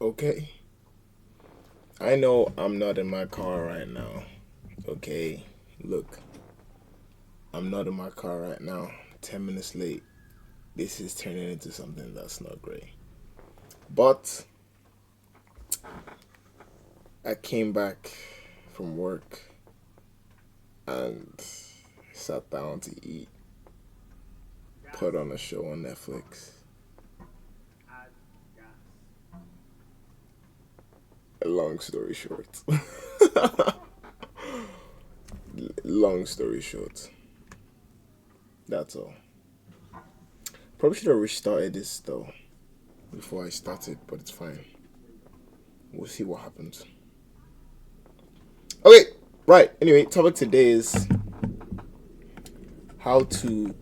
Okay. I know I'm not in my car right now. Okay. Look, I'm not in my car right now. 10 minutes late. This is turning into something that's not great. But I came back from work and sat down to eat, put on a show on Netflix. A long story short. Long story short. That's all. Probably should have restarted this though before I started, but it's fine. We'll see what happens. Okay, right. Anyway, topic today is how to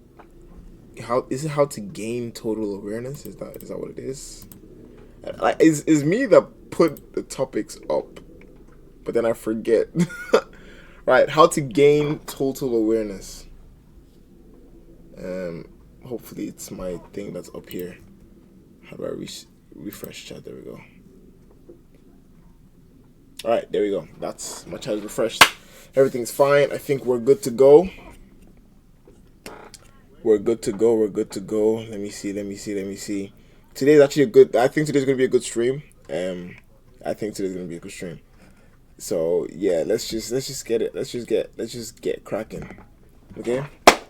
how to gain total awareness? Is that what it is? Like is me that put the topics up, but then I forget. Right, how to gain total awareness. Um, hopefully it's my thing that's up here. How do I refresh chat? There we go. All right, there we go. That's my chat is refreshed. Everything's fine. I think we're good to go. We're good to go. We're good to go. Let me see. Let me see. Let me see. Today's actually a good. I think today's gonna be a good stream. I think today's gonna be a good stream. So yeah, let's just get it. Let's just get cracking. Okay.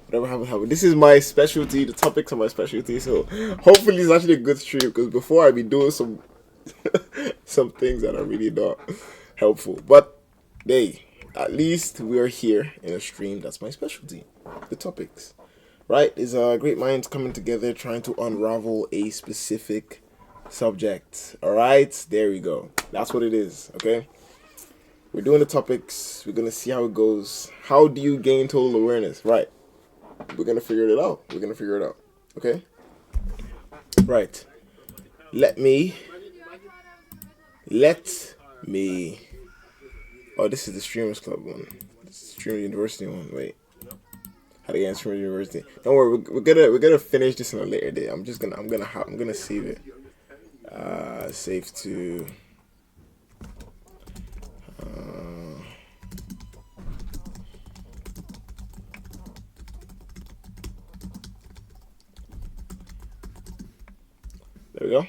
Whatever happens. This is my specialty. The topics are my specialty. So hopefully it's actually a good stream because before I be doing some some things that are really not helpful. But hey, at least we are here in a stream. That's my specialty. The topics. Right? Is great minds coming together trying to unravel a specific subject. Alright? There we go. That's what it is. Okay? We're doing the topics. We're gonna see how it goes. How do you gain total awareness? Right. We're gonna figure it out. We're gonna figure it out. Okay? Right. Let me. Oh, this is the Streamers Club one. This is the Streamer University one. Wait. How to get in Streamer University? Don't worry. We're gonna finish this on a later day. I'm gonna save it. Save to. There we go.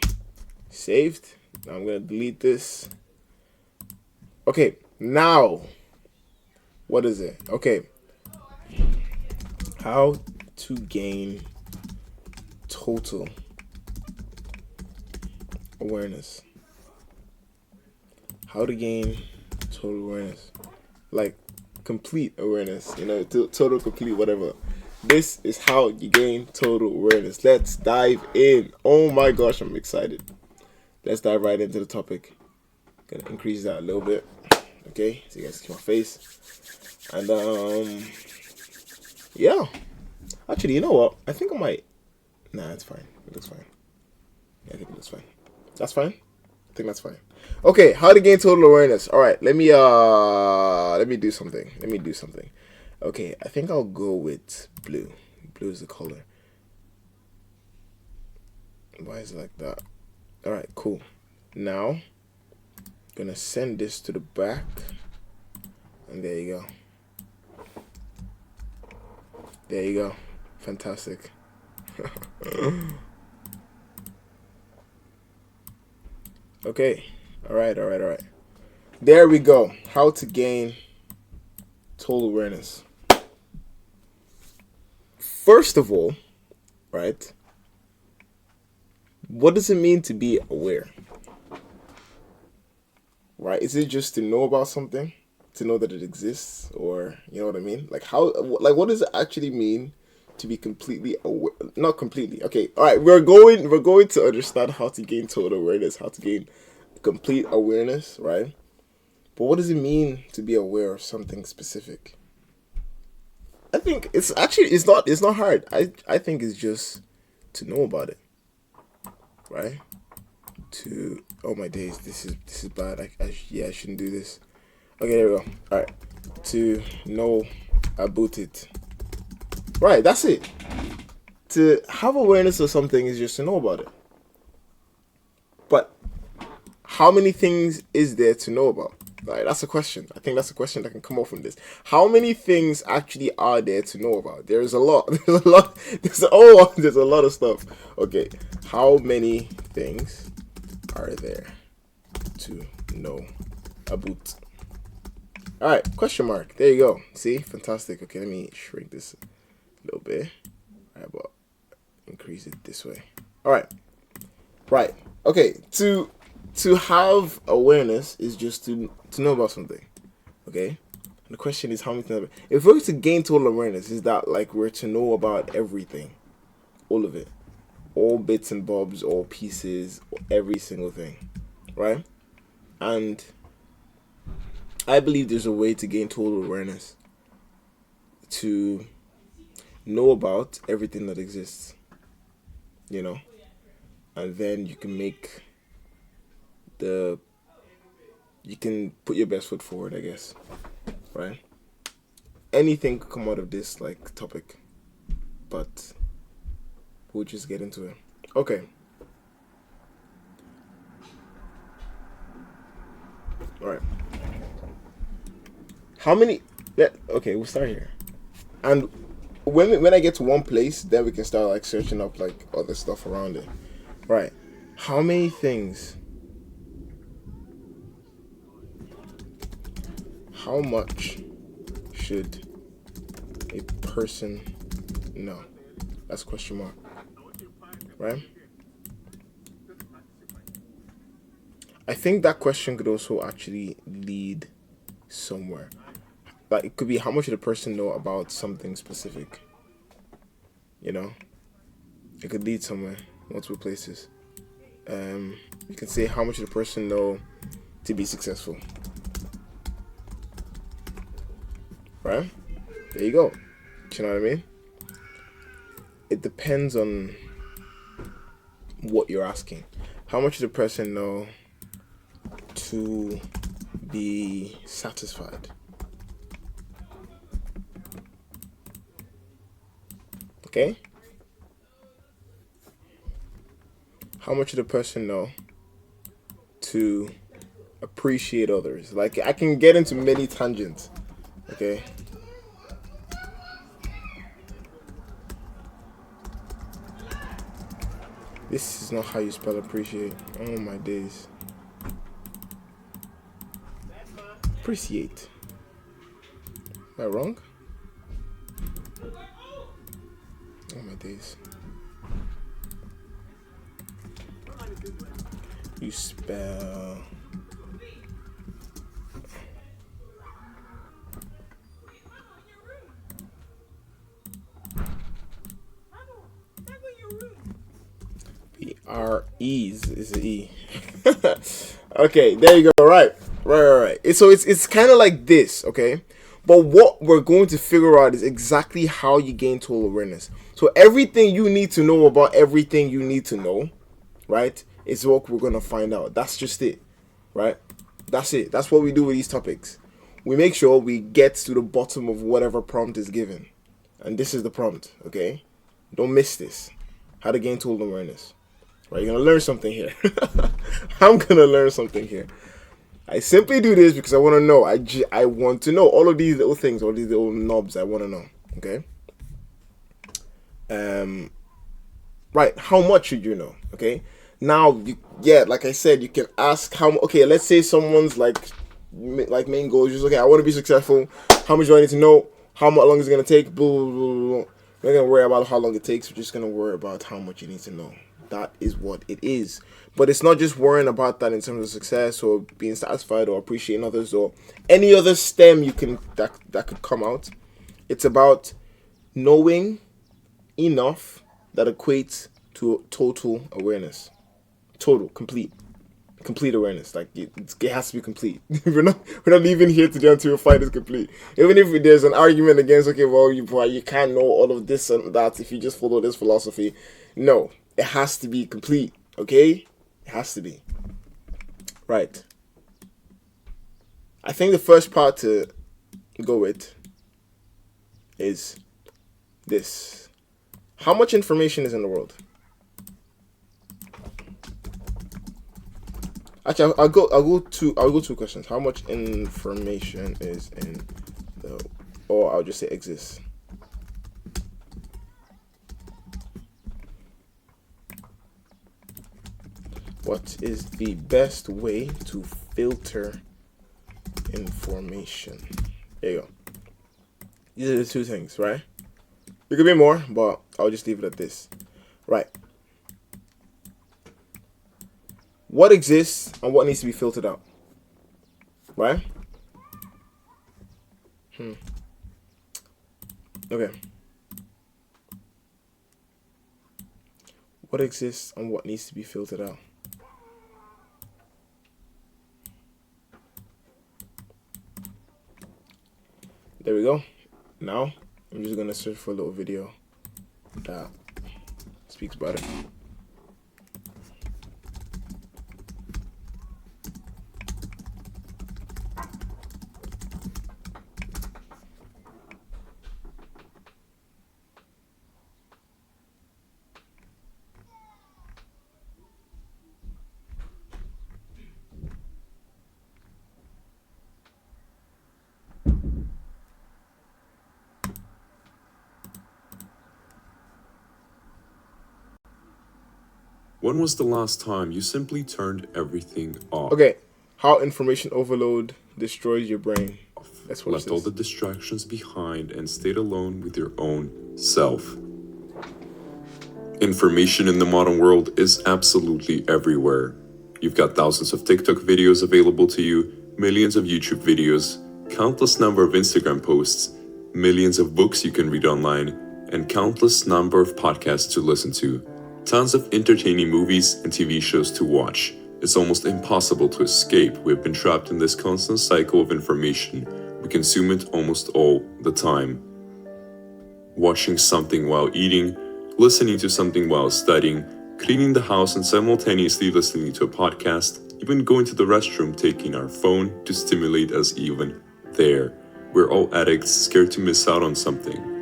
Saved. Now I'm gonna delete this. Okay, now what is it? Okay. How to gain total awareness. How to gain total awareness. Like complete awareness, total complete whatever. This is how you gain total awareness. Let's dive in. Oh my gosh, I'm excited. Let's dive right into the topic. Gonna increase that a little bit. Okay, so you guys see my face. And yeah. Actually, you know what? I think I might. Nah, it's fine. It looks fine. Yeah, I think it looks fine. That's fine. I think that's fine. Okay, how to gain total awareness. All right, let me do something. Okay, I think I'll go with blue. Blue is the color. Why is it like that? All right, cool. Now, gonna send this to the back, and there you go. There you go. Fantastic. Okay. All right. There we go. How to gain total awareness. First of all, right? What does it mean to be aware? Right? Is it just to know about something? To know that it exists? Or, you know what I mean? Like, what does it actually mean to be completely aware? Not completely. Okay, all right. We're going to understand how to gain total awareness, how to gain complete awareness, right? But what does it mean to be aware of something specific? I think it's not hard. I think it's just to know about it, right? Oh my days, this is bad. I shouldn't do this. Okay, there we go. All right, to know about it. Right, that's it. To have awareness of something is just to know about it. But how many things is there to know about? Like, that's a question. I think that's a question that can come up from this. How many things actually are there to know about? There's a lot. There's a lot. There's a lot of stuff. Okay, how many things are there to know about? All right, question mark. There you go. See, fantastic. Okay, let me shrink this a little bit. All right, but increase it this way. All right, right. Okay, to have awareness is just to know about something. Okay, and the question is how many things. If we're to gain total awareness, is that like we're to know about everything, all of it, all bits and bobs, all pieces, every single thing, right? And I believe there's a way to gain total awareness to know about everything that exists, you know, and then you can put your best foot forward, I guess, right? Anything could come out of this like topic, but we'll just get into it. Okay. All right. How many? Okay, we'll start here. And when I get to one place, then we can start like searching up like other stuff around it. Right. How many things? How much should a person know? That's a question mark. Right? I think that question could also actually lead somewhere. Like it could be how much should a person know about something specific? You know? It could lead somewhere, multiple places. You can say how much should a person know to be successful? Right? There you go. Do you know what I mean? It depends on what you're asking. How much does a person know to be satisfied? Okay? How much does a person know to appreciate others? Like, I can get into many tangents. Okay? This is not how you spell appreciate. Oh my days. Appreciate. Am I wrong? Oh my days. You spell R-E's is an E. Okay, there you go. Right. It's kind of like this, okay? But what we're going to figure out is exactly how you gain total awareness. So everything you need to know about everything you need to know, right, is what we're going to find out. That's just it, right? That's it. That's what we do with these topics. We make sure we get to the bottom of whatever prompt is given. And this is the prompt, okay? Don't miss this. How to gain total awareness. Right, you're going to learn something here. I'm going to learn something here. I simply do this because I want to know. I want to know all of these little things, all these little knobs I want to know. Okay? Right, how much should you know? Okay? Now, like I said, you can ask okay, let's say someone's like main goal is just, okay, I want to be successful. How much do I need to know? How much long is it going to take? Blah, blah, blah, blah. We're not going to worry about how long it takes. We're just going to worry about how much you need to know. That is what it is. But it's not just worrying about that in terms of success or being satisfied or appreciating others or any other stem that could come out. It's about knowing enough that equates to total awareness. Total, complete awareness. Like it has to be complete. we're not leaving here today until we find it's complete. Even if there's an argument against, okay, well, you can't know all of this and that if you just follow this philosophy. No, it has to be complete. Okay, it has to be. Right. I think the first part to go with is this. How much information is in the world? Actually, I'll go two questions. How much information is in the, or I'll just say exists. What is the best way to filter information? There you go. These are the two things, right? There could be more, but I'll just leave it at this. Right. What exists and what needs to be filtered out? Right? Okay. What exists and what needs to be filtered out? There we go. Now, I'm just going to search for a little video that speaks about it. When was the last time you simply turned everything off? Okay, how information overload destroys your brain. That's what Left all the distractions behind and stayed alone with your own self. Information in the modern world is absolutely everywhere. You've got thousands of TikTok videos available to you, millions of YouTube videos, countless number of Instagram posts, millions of books you can read online, and countless number of podcasts to listen to. Tons of entertaining movies and TV shows to watch. It's almost impossible to escape. We've been trapped in this constant cycle of information. We consume it almost all the time. Watching something while eating, listening to something while studying, cleaning the house and simultaneously listening to a podcast, even going to the restroom, taking our phone to stimulate us even there. We're all addicts, scared to miss out on something.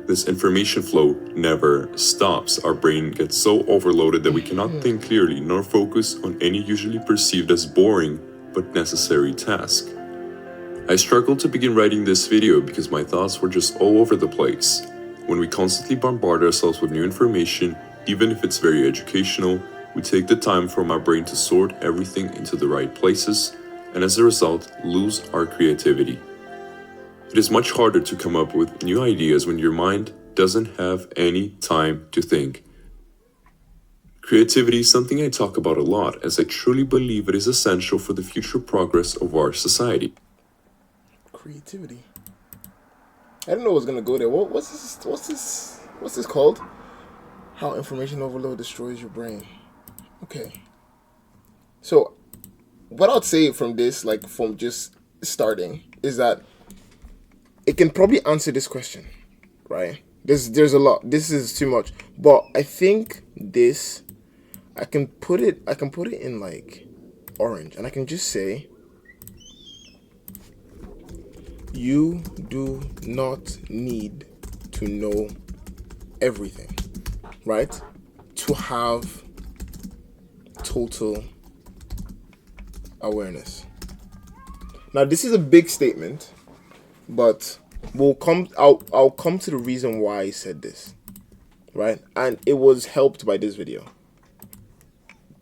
This information flow never stops. Our brain gets so overloaded that we cannot think clearly nor focus on any usually perceived as boring but necessary task. I struggled to begin writing this video because my thoughts were just all over the place. When we constantly bombard ourselves with new information, even if it's very educational, we take the time from our brain to sort everything into the right places, and as a result, lose our creativity. It is much harder to come up with new ideas when your mind doesn't have any time to think. Creativity is something I talk about a lot, as I truly believe it is essential for the future progress of our society. Creativity. I didn't know it was gonna go there. What's this called? How information overload destroys your brain. Okay. So, what I'd say from this, like from just starting, is that it can probably answer this question, right? There's a lot. This is too much, but I think this, I can put it in like orange, and I can just say, you do not need to know everything, right? To have total awareness. Now, this is a big statement, but I'll come to the reason why I said this, right? And it was helped by this video.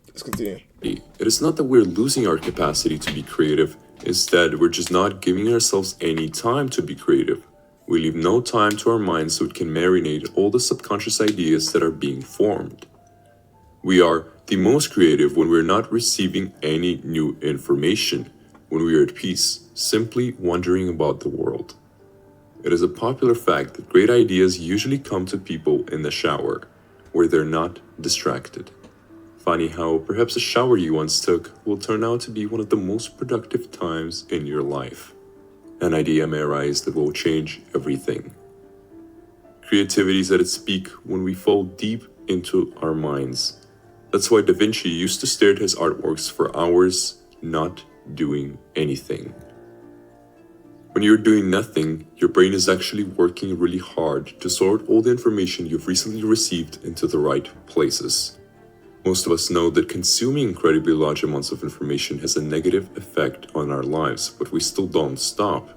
Let's continue. It is not that we're losing our capacity to be creative. Instead, we're just not giving ourselves any time to be creative. We leave no time to our minds so it can marinate all the subconscious ideas that are being formed. We are the most creative when we're not receiving any new information, when we are at peace, simply wondering about the world. It is a popular fact that great ideas usually come to people in the shower, where they're not distracted. Funny how perhaps a shower you once took will turn out to be one of the most productive times in your life. An idea may arise that will change everything. Creativity is at its peak when we fall deep into our minds. That's why Da Vinci used to stare at his artworks for hours, not doing anything. When you're doing nothing, your brain is actually working really hard to sort all the information you've recently received into the right places. Most of us know that consuming incredibly large amounts of information has a negative effect on our lives, but we still don't stop.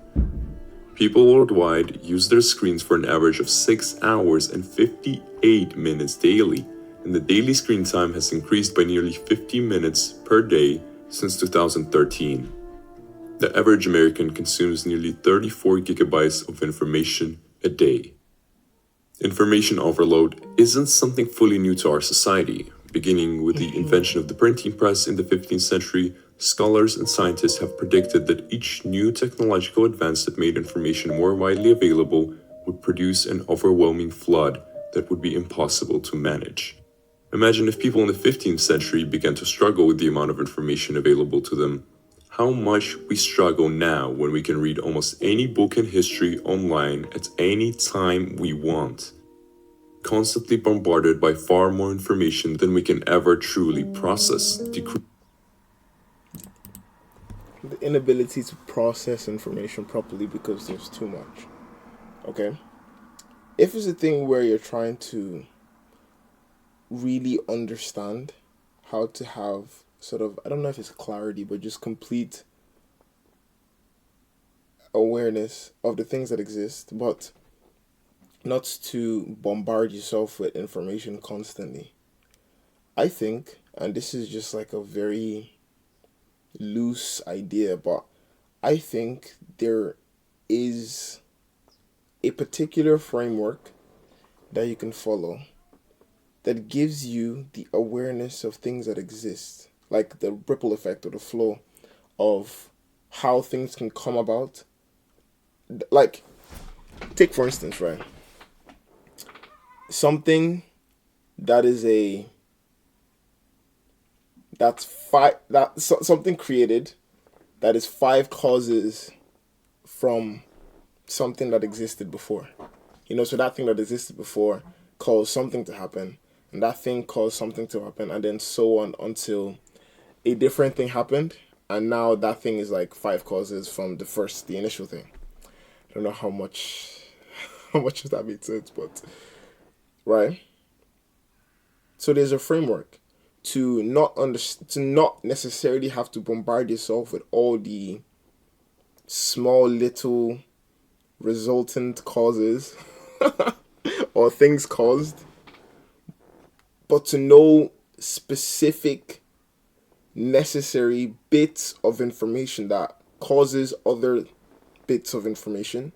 People worldwide use their screens for an average of 6 hours and 58 minutes daily, and the daily screen time has increased by nearly 50 minutes per day since 2013. The average American consumes nearly 34 gigabytes of information a day. Information overload isn't something fully new to our society. Beginning with the invention of the printing press in the 15th century, scholars and scientists have predicted that each new technological advance that made information more widely available would produce an overwhelming flood that would be impossible to manage. Imagine if people in the 15th century began to struggle with the amount of information available to them. How much we struggle now when we can read almost any book in history online at any time we want. Constantly bombarded by far more information than we can ever truly process. The inability to process information properly because there's too much. Okay? If it's a thing where you're trying to really understand how to have sort of, I don't know if it's clarity, but just complete awareness of the things that exist, but not to bombard yourself with information constantly. I think, and this is just like a very loose idea, but I think there is a particular framework that you can follow that gives you the awareness of things that exist, like the ripple effect or the flow of how things can come about. Like, take for instance, right? Something that is something created that is 5 causes from something that existed before. So that thing that existed before caused something to happen, and that thing caused something to happen, and then so on until a different thing happened, and now that thing is like 5 causes from the initial thing. I don't know how much does that make sense, but right. So there's a framework to not necessarily have to bombard yourself with all the small little resultant causes or things caused, but to know specific necessary bits of information that causes other bits of information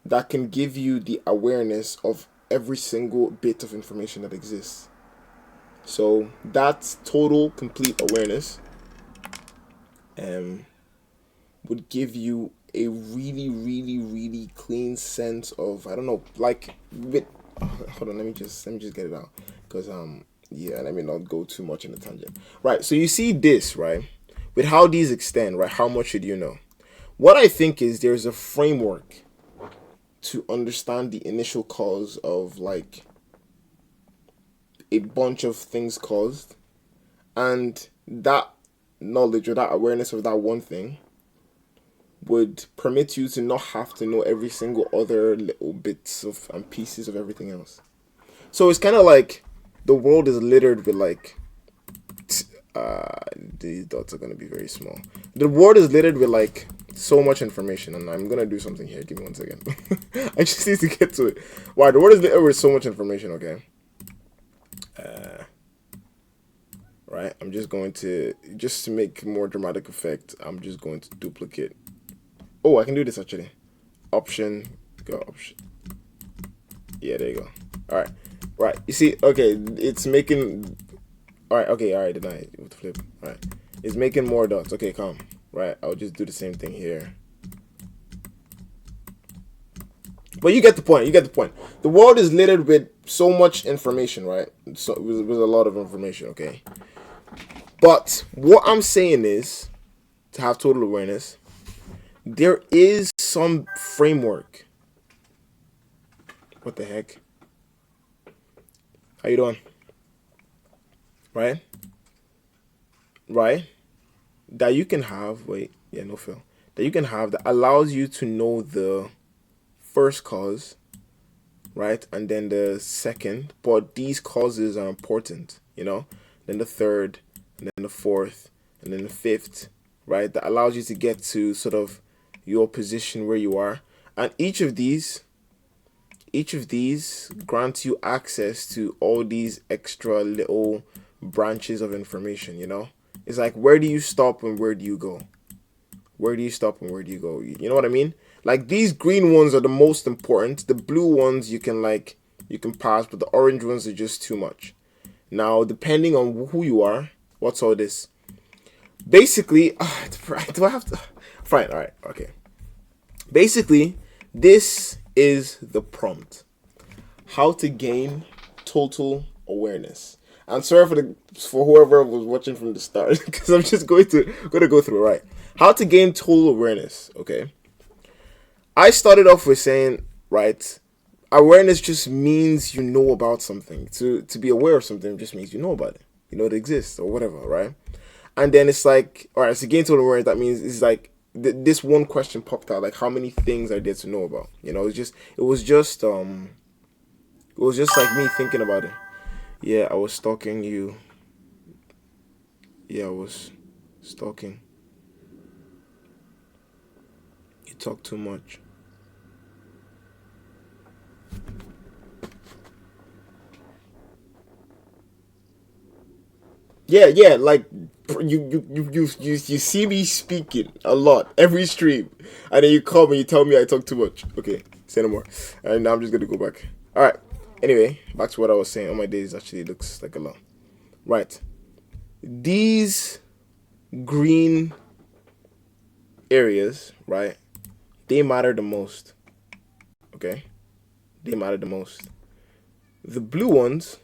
that can give you the awareness of every single bit of information that exists. So that's total, complete awareness would give you a really, really, really clean sense of, I don't know, like with hold on, let me just get it out, because yeah, let me not go too much in the tangent. Right, so you see this, right, with how these extend, right? How much should you know? What I think is there's a framework to understand the initial cause of like a bunch of things caused, and that knowledge or that awareness of that one thing would permit you to not have to know every single other little bits of and pieces of everything else. So it's kind of like the world is littered with like these dots are going to be very small. The world is littered with like so much information, and I'm going to do something here. Give me 1 second. I just need to get to it. Wow, the world is littered with so much information, okay? Right, I'm just going to, just to make more dramatic effect, I'm just going to duplicate. Oh, I can do this actually. Option, go option. Yeah, there you go. All right, right. You see, okay, it's making. All right, okay, all right. Did I with the flip? All right, it's making more dots. Okay, calm. Right, I'll just do the same thing here. But you get the point. You get the point. The world is littered with so much information, right? So with a lot of information. Okay. But what I'm saying is, to have total awareness, there is some framework. What the heck? How you doing? Right? Right? That you can have, wait, yeah, no fail. That you can have that allows you to know the first cause, right? And then the second, but these causes are important, then the third, and then the fourth, and then the fifth, right? That allows you to get to sort of your position where you are. And each of these grants you access to all these extra little branches of information. It's like, where do you stop and where do you go? Where do you stop and where do you go? You know what I mean? Like, these green ones are the most important. The blue ones you can pass, but the orange ones are just too much. Now, depending on who you are, what's all this? Basically, do I have to? Fine, all right, okay. Basically, this is the prompt: how to gain total awareness. I'm sorry for whoever was watching from the start, because I'm just going to go through it, right. How to gain total awareness. Okay. I started off with saying, right, awareness just means you know about something. To be aware of something just means you know about it. You know it exists or whatever, right? And then it's like, all right, so gain total awareness, that means it's like this one question popped out, like, how many things are there to know about? It was just like me thinking about it. Yeah, I was stalking you. Yeah, I was stalking. You talk too much. Yeah, like, you see me speaking a lot every stream, and then you call me, you tell me I talk too much. Okay, say no more. And now I'm just gonna go back. All right. Anyway, back to what I was saying. On my days actually looks like a lot. Right. These green areas, right? They matter the most. Okay, they matter the most. The blue ones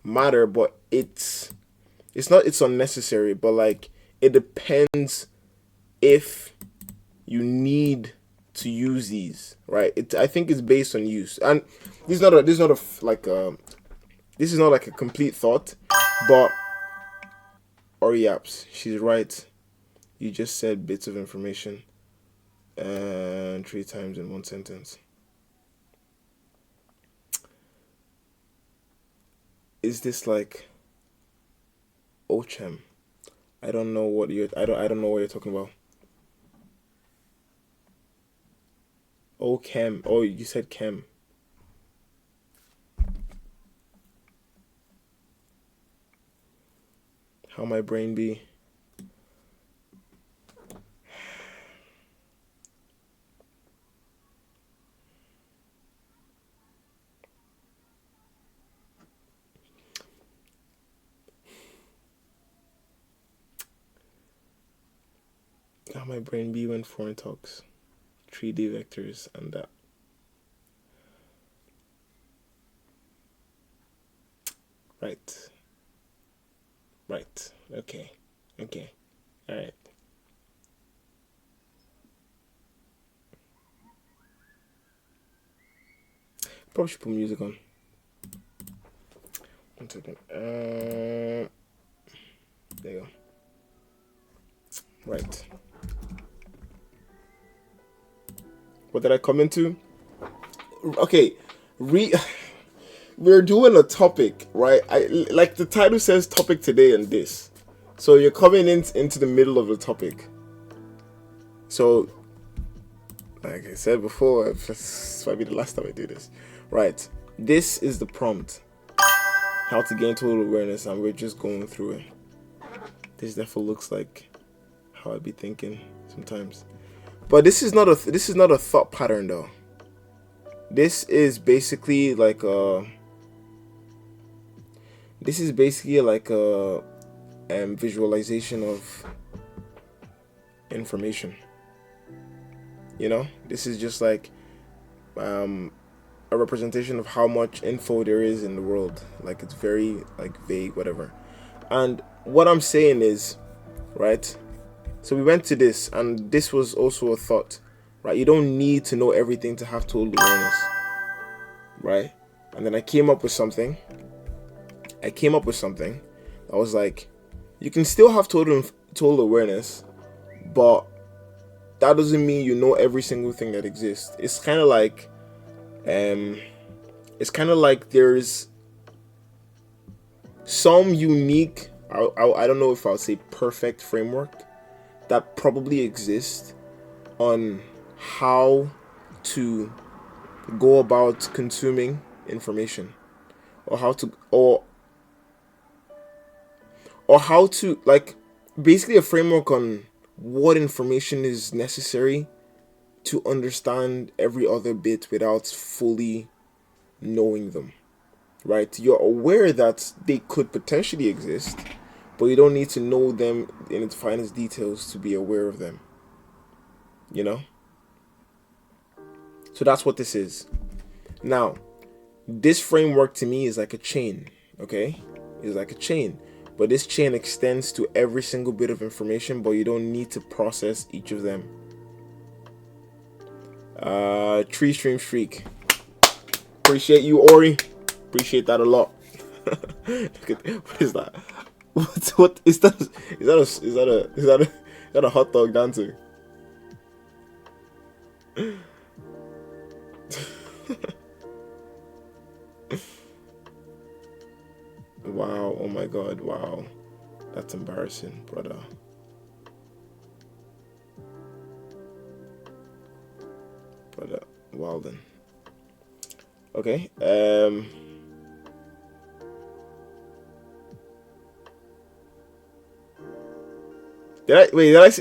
matter, but it's unnecessary, but like, it depends if you need to use these, right? I think it's based on use. And this is not like a complete thought, but Ori Apps, she's right. You just said bits of information and 3 times in one sentence. Is this like Ochem? I don't know what you're talking about. Oh, chem. Oh, you said chem. How my brain be? How my brain be when foreign talks? 3D vectors and that. Right. Right. Okay. Okay. All right. Probably should put music on. 1 second. There you go. Right. What did I come into? Okay. We're doing a topic, right? Like the title says, topic today and this. So you're coming into the middle of the topic. So, like I said before, this might be the last time I do this. Right. This is the prompt. How to gain total awareness, and we're just going through it. This definitely looks like how I'd be thinking sometimes. But this is not a thought pattern though. This is basically like a visualization of information. This is just like a representation of how much info there is in the world. Like, it's very like vague, whatever. And what I'm saying is, right? So we went to this, and this was also a thought, right? You don't need to know everything to have total awareness, right? And then I came up with something. I was like, you can still have total awareness, but that doesn't mean you know every single thing that exists. It's kind of like Um, it's kind of like there's some unique, I don't know if I'll say perfect framework that probably exists on how to go about consuming information, or how to or how to, like, basically a framework on what information is necessary to understand every other bit without fully knowing them, right? You're aware that they could potentially exist, but you don't need to know them in its finest details to be aware of them, you know? So that's what this is. Now, this framework to me is like a chain, okay? It's like a chain. But this chain extends to every single bit of information, but you don't need to process each of them. Tree Stream Streak. Appreciate you, Ori. Appreciate that a lot. Look at, what is that? What is that? Is that a hot dog dancing? Wow, oh my god, wow. That's embarrassing, brother. Brother Walden. Okay, did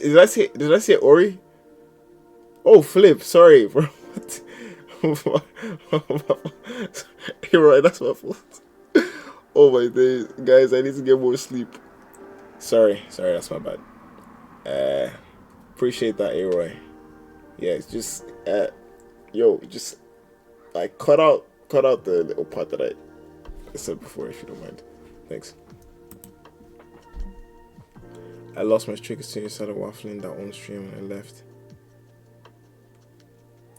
I say Ori? Oh, Flip, sorry, bro. You're right, that's my fault. Oh my days, guys, I need to get more sleep. Sorry, that's my bad. Appreciate that, Aroy. Yeah, it's just, just like cut out the little part that I said before, if you don't mind. Thanks. I lost my streak as soon as I started waffling that one stream and I left.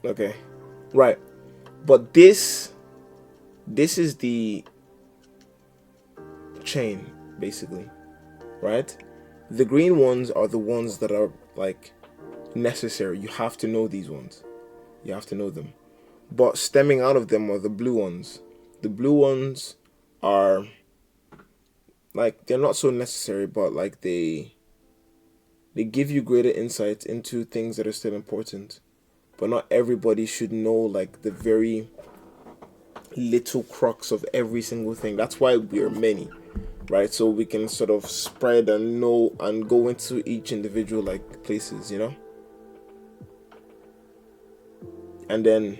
Okay, right, but this is the chain, basically, right? The green ones are the ones that are like necessary. You have to know these ones. You have to know them. But stemming out of them are the blue ones. The blue ones are like, they're not so necessary, but like they give you greater insight into things that are still important. But not everybody should know like the very little crux of every single thing. That's why we are many, right? So we can sort of spread and know and go into each individual like places, you know? And then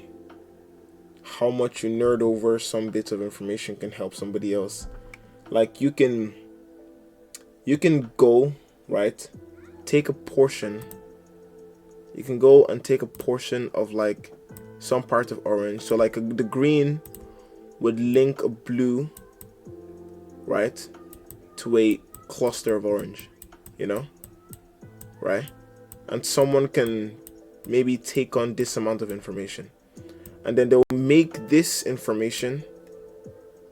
how much you nerd over some bits of information can help somebody else. Like you can go, right? Take a portion. You can go and take a portion of like some part of orange. So like the green would link a blue, right, to a cluster of orange, you know, right? And someone can maybe take on this amount of information, and then they'll make this information,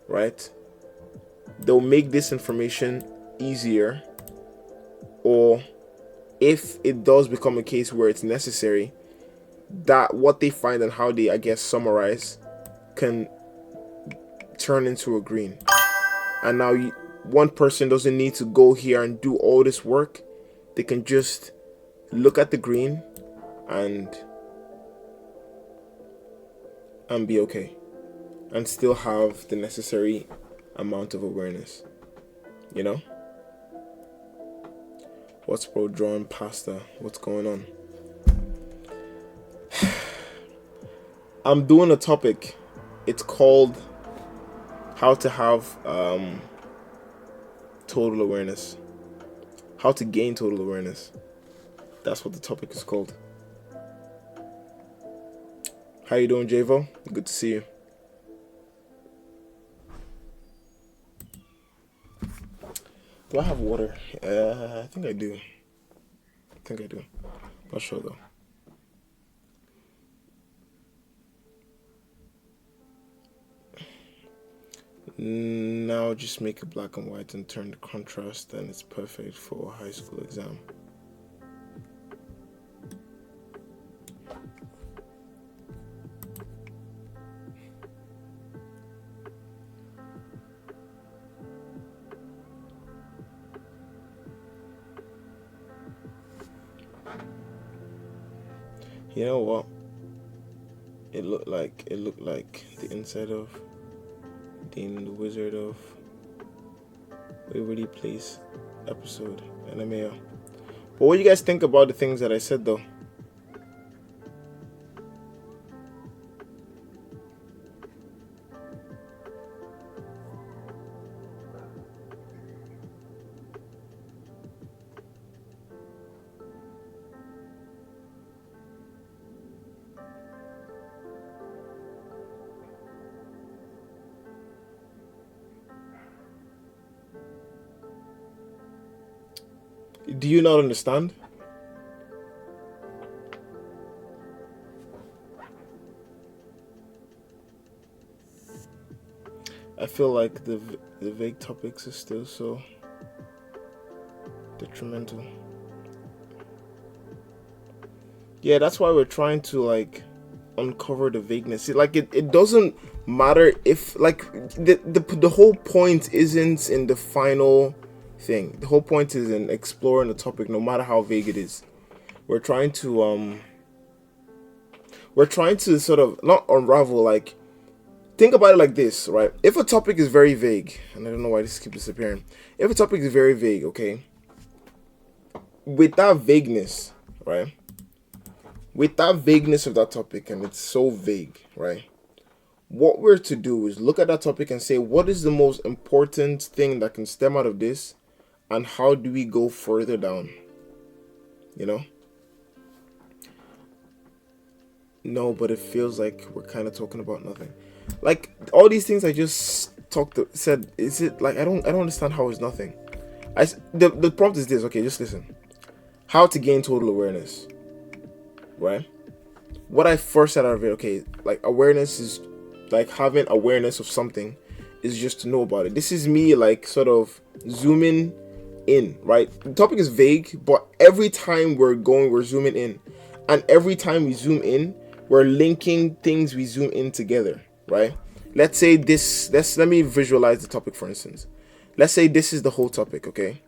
right? They'll make this information easier, or if it does become a case where it's necessary, that what they find and how they, I guess, summarize can turn into a green. And now one person doesn't need to go here and do all this work. They can just look at the green and be okay, and still have the necessary amount of awareness, you know? What's bro drawing pasta? What's going on? I'm doing a topic. It's called how to have total awareness. How to gain total awareness. That's what the topic is called. How you doing, Javo? Good to see you. Do I have water? I think I do. Not sure though. Now just make it black and white and turn the contrast, and it's perfect for a high school exam. You know what? It looked like the inside of Dean the Wizard of Waverly Place episode, LMAO. But what do you guys think about the things that I said though? Do you not understand? I feel like the vague topics are still so detrimental. Yeah, that's why we're trying to like uncover the vagueness. It doesn't matter if like the whole point isn't in the final thing. The whole point is in exploring the topic, no matter how vague it is. We're trying to sort of not unravel. Like, think about it like this, right? If a topic is very vague, and I don't know why this keeps disappearing. If a topic is very vague, okay, with that vagueness, right? With that vagueness of that topic, and it's so vague, right? What we're to do is look at that topic and say, what is the most important thing that can stem out of this, and how do we go further down? You know? No, but it feels like we're kind of talking about nothing. Like all these things I just said. Is it like I don't understand how it's nothing. The prompt is this. Okay, just listen. How to gain total awareness. Right? What I first said out of it, okay, like awareness is like having awareness of something is just to know about it. This is me like sort of zooming in, right? The topic is vague, but every time we're zooming in. And every time we zoom in, we're linking things we zoom in together, right? Let's say let me visualize the topic for instance. Let's say this is the whole topic, okay?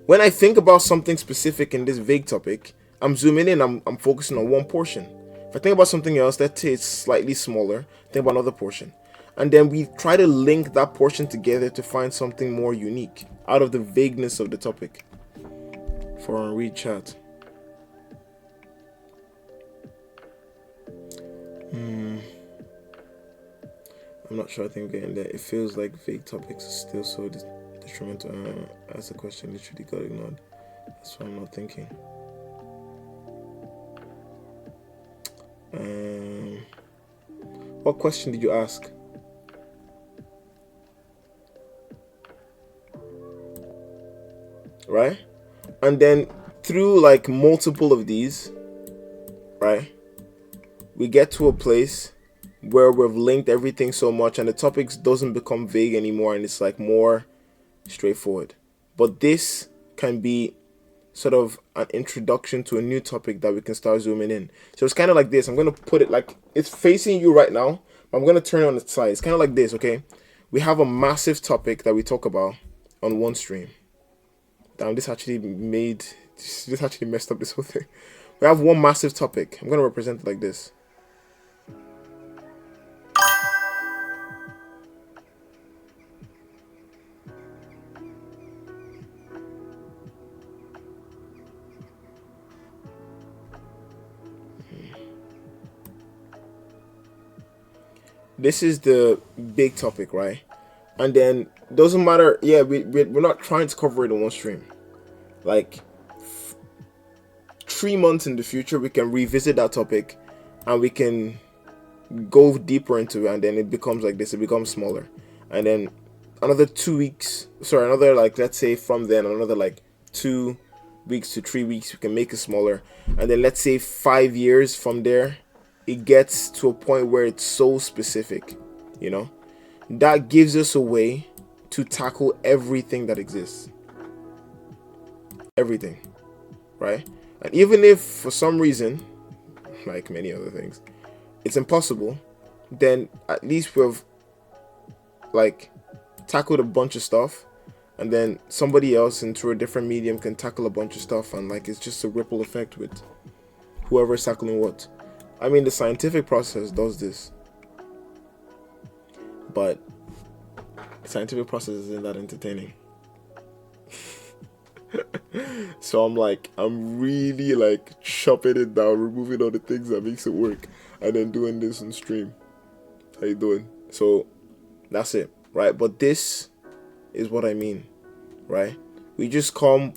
When I think about something specific in this vague topic, I'm zooming in, I'm focusing on one portion. If I think about something else, let's say it's slightly smaller, think about another portion. And then we try to link that portion together to find something more unique out of the vagueness of the topic. For our read chat. I'm not sure I think we're getting there. It feels like vague topics are still so detrimental. As the question literally got ignored. That's what I'm not thinking. What question did you ask? Right? And then through like multiple of these, right, we get to a place where we've linked everything so much and the topics doesn't become vague anymore and it's like more straightforward. But this can be sort of an introduction to a new topic that we can start zooming in. So it's kind of like this. I'm going to put it like it's facing you right now, but I'm going to turn it on its side. It's kind of like this, okay? We have a massive topic that we talk about on one stream. Damn, this actually messed up this whole thing. We have one massive topic. I'm going to represent it like this. This is the big topic, right? And then doesn't matter. Yeah, we're not trying to cover it in one stream. Like 3 months in the future, we can revisit that topic, and we can go deeper into it. And then it becomes like this. It becomes smaller, and then another 2 weeks. Sorry, another like let's say from then another like 2 weeks to 3 weeks, we can make it smaller, and then let's say 5 years from there. It gets to a point where it's so specific, you know, that gives us a way to tackle everything that exists. Everything, right? And even if for some reason, like many other things, it's impossible, then at least we've like tackled a bunch of stuff, and then somebody else in through a different medium can tackle a bunch of stuff, and like it's just a ripple effect with whoever is tackling what. I mean, the scientific process does this, but the scientific process isn't that entertaining. So I'm really like chopping it down, removing all the things that makes it work, and then doing this on stream. How you doing? So that's it, right? But this is what I mean, right? We just come,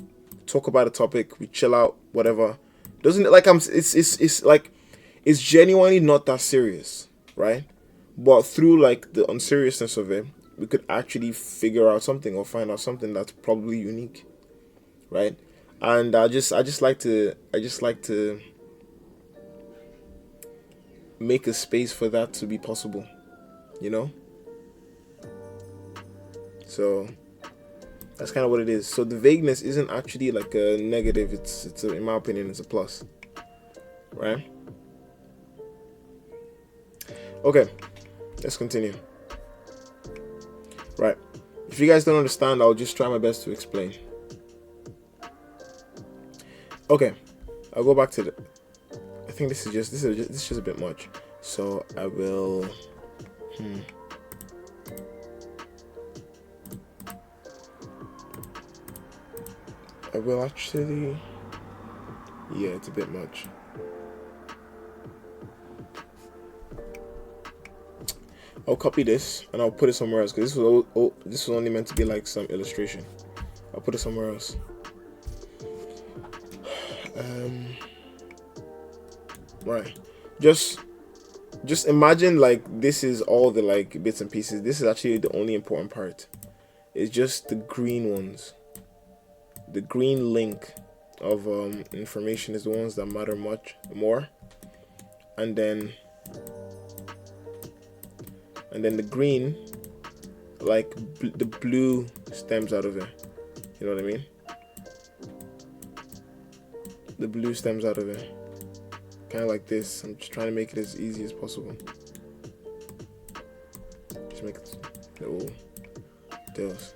talk about a topic, we chill out, whatever. Doesn't it like it's like it's genuinely not that serious, right? But through like the unseriousness of it, we could actually figure out something or find out something that's probably unique, right? And I just like to make a space for that to be possible, you know? So that's kind of what it is. So the vagueness isn't actually like a negative. It's in my opinion, it's a plus, right? Okay, let's continue. Right. If you guys don't understand, I'll just try my best to explain. Okay, I'll go back to the. I think this is just a bit much. So I will. I will actually. Yeah, it's a bit much. I'll copy this and I'll put it somewhere else because this was only meant to be like some illustration. I'll put it somewhere else. Right. Just imagine like this is all the like bits and pieces. This is actually the only important part. It's just the green ones. The green link of information is the ones that matter much more. And then the green, like the blue stems out of it. You know what I mean? The blue stems out of it. Kind of like this. I'm just trying to make it as easy as possible. Just make it little tails.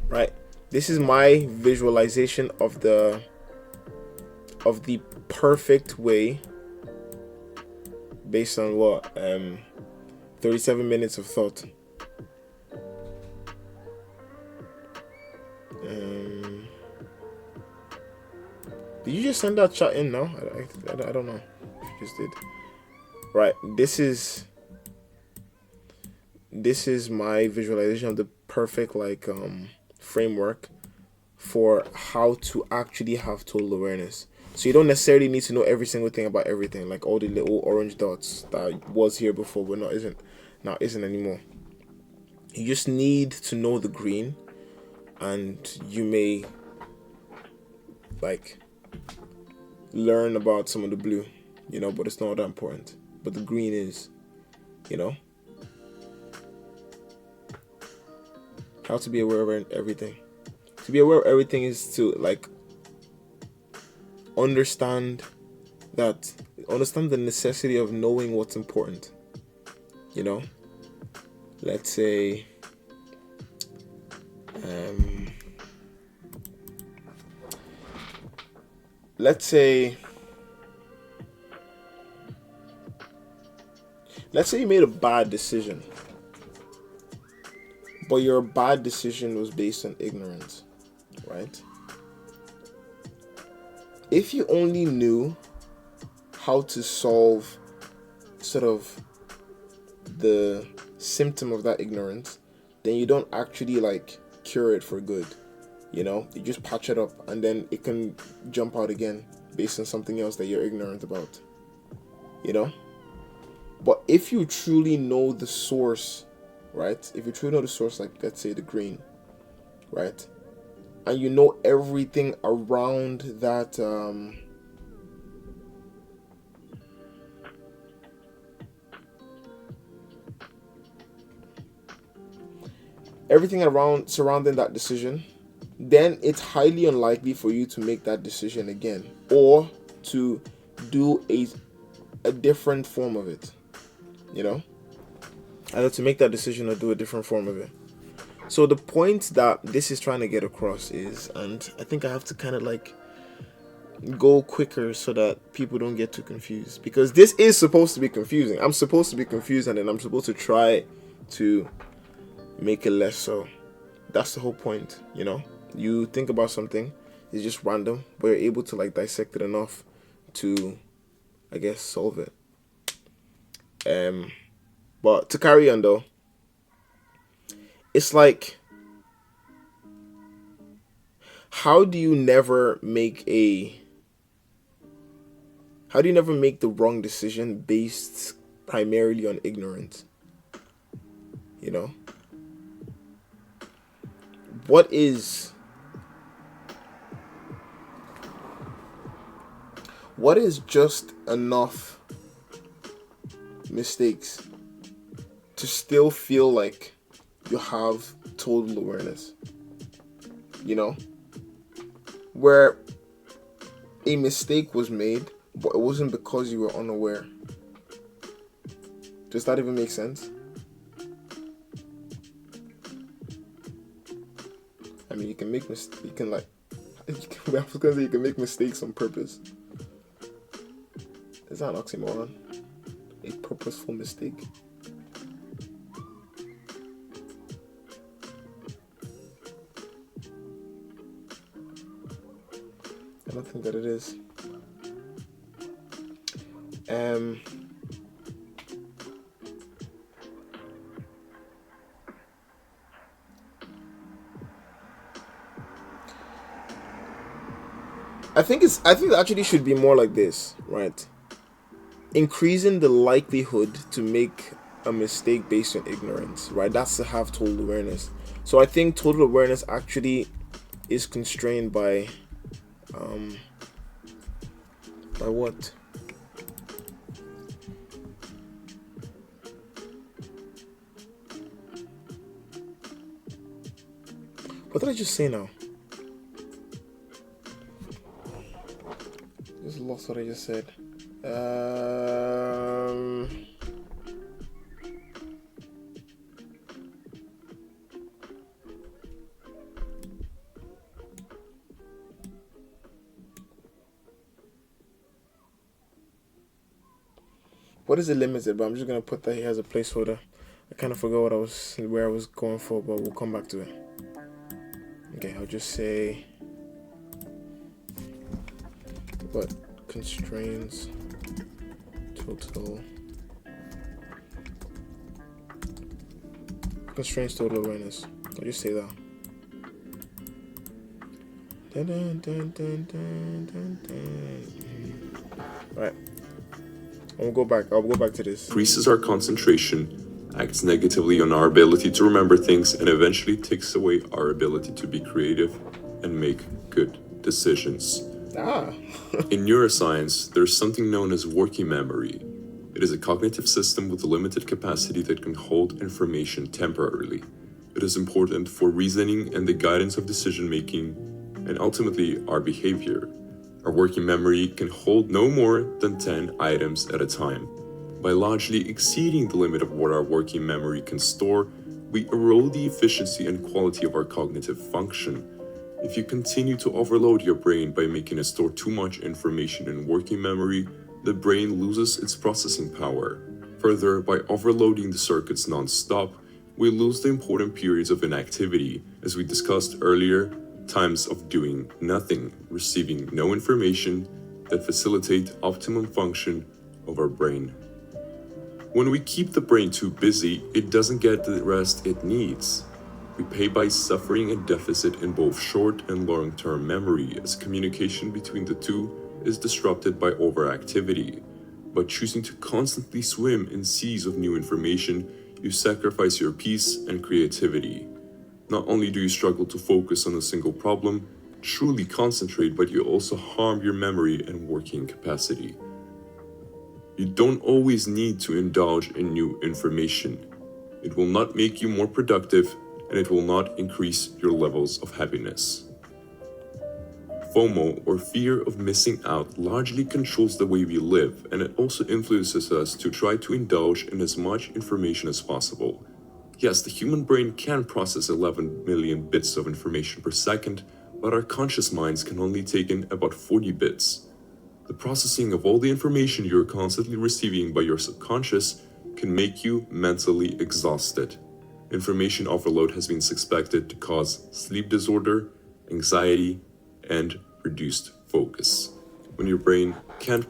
Right. This is my visualization of the perfect way based on what 37 minutes of thought. Did you just send that chat in now? I don't know if you just did. Right, this is my visualization of the perfect like framework for how to actually have total awareness. So you don't necessarily need to know every single thing about everything, like all the little orange dots that was here before but isn't anymore. You just need to know the green, and you may like learn about some of the blue, you know, but it's not that important. But the green is, you know, how to be aware of everything. To be aware of everything is to like understand the necessity of knowing what's important. You know, let's say you made a bad decision, but your bad decision was based on ignorance, right? If you only knew how to solve sort of the symptom of that ignorance, then you don't actually like cure it for good. You know, you just patch it up and then it can jump out again based on something else that you're ignorant about. You know? But if you truly know the source, right? If you truly know the source, like let's say the green, right? And you know everything around that everything around surrounding that decision, then it's highly unlikely for you to make that decision again or to do a different form of it, you know, either to make that decision or do a different form of it. So the point that this is trying to get across is, and I think I have to kind of like go quicker so that people don't get too confused, because this is supposed to be confusing. I'm supposed to be confused, and then I'm supposed to try to make it less so. That's the whole point, you know. You think about something, it's just random, but you're able to like dissect it enough to, I guess, solve it. But to carry on though, it's like, how do you never make the wrong decision based primarily on ignorance? You know? What is just enough mistakes to still feel like you have total awareness? You know? Where a mistake was made, but it wasn't because you were unaware. Does that even make sense? I mean, you can make mistakes. You can like, I was gonna say you can make mistakes on purpose. Is that an oxymoron? A purposeful mistake. I don't think that it is. I think it actually should be more like this, right? Increasing the likelihood to make a mistake based on ignorance, right? That's to have total awareness. So I think total awareness actually is constrained by what? What did I just say now? Just lost what I just said. What is it limited? But I'm just gonna put that here as a placeholder. I kind of forgot where I was going for, but we'll come back to it. Okay, I'll just say what constrains total awareness. I'll just say that. Dun, dun, dun, dun, dun, dun, dun. Right. I'll go back to this. Increases our concentration, acts negatively on our ability to remember things, and eventually takes away our ability to be creative and make good decisions. In neuroscience, there's something known as working memory. It is a cognitive system with a limited capacity that can hold information temporarily. It is important for reasoning and the guidance of decision making, and ultimately our behavior. Our working memory can hold no more than 10 items at a time. By largely exceeding the limit of what our working memory can store, we erode the efficiency and quality of our cognitive function. If you continue to overload your brain by making it store too much information in working memory, the brain loses its processing power. Further, by overloading the circuits non-stop, we lose the important periods of inactivity, as we discussed earlier, times of doing nothing, receiving no information, that facilitate optimum function of our brain. When we keep the brain too busy, it doesn't get the rest it needs. We pay by suffering a deficit in both short and long-term memory, as communication between the two is disrupted by overactivity. By choosing to constantly swim in seas of new information, you sacrifice your peace and creativity. Not only do you struggle to focus on a single problem, truly concentrate, but you also harm your memory and working capacity. You don't always need to indulge in new information. It will not make you more productive, and it will not increase your levels of happiness. FOMO, or fear of missing out, largely controls the way we live, and it also influences us to try to indulge in as much information as possible. Yes, the human brain can process 11 million bits of information per second, but our conscious minds can only take in about 40 bits. The processing of all the information you're constantly receiving by your subconscious can make you mentally exhausted. Information overload has been suspected to cause sleep disorder, anxiety, and reduced focus. When your brain can't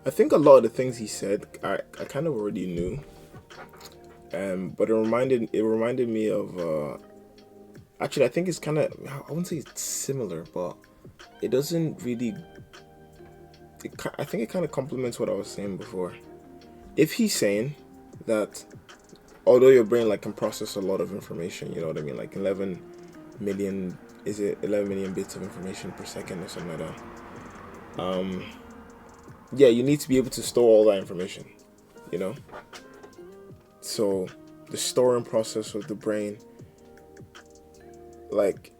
I think a lot of the things he said, I kind of already knew. But it reminded me of actually, I think it's kind of, I wouldn't say it's similar, but it doesn't really. I think it kind of complements what I was saying before. If he's saying that although your brain like can process a lot of information, you know what I mean, like 11 million, is it 11 million bits of information per second or something like that? Yeah, you need to be able to store all that information, you know. So the storing process of the brain, like,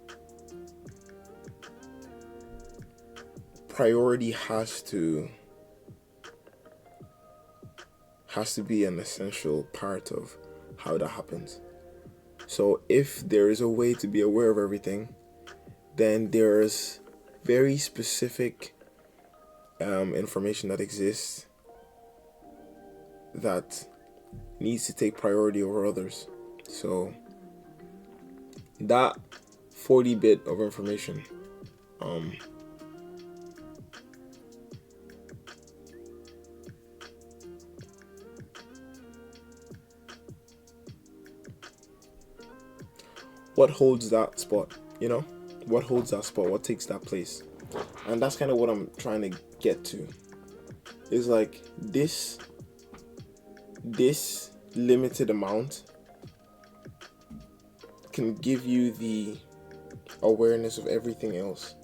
priority has to be an essential part of how that happens. So if there is a way to be aware of everything, then there's very specific information that exists that needs to take priority over others. So that 40 bit of information, what holds that spot, you know? What holds that spot? What takes that place? And that's kind of what I'm trying to get to. Is like this limited amount can give you the awareness of everything else,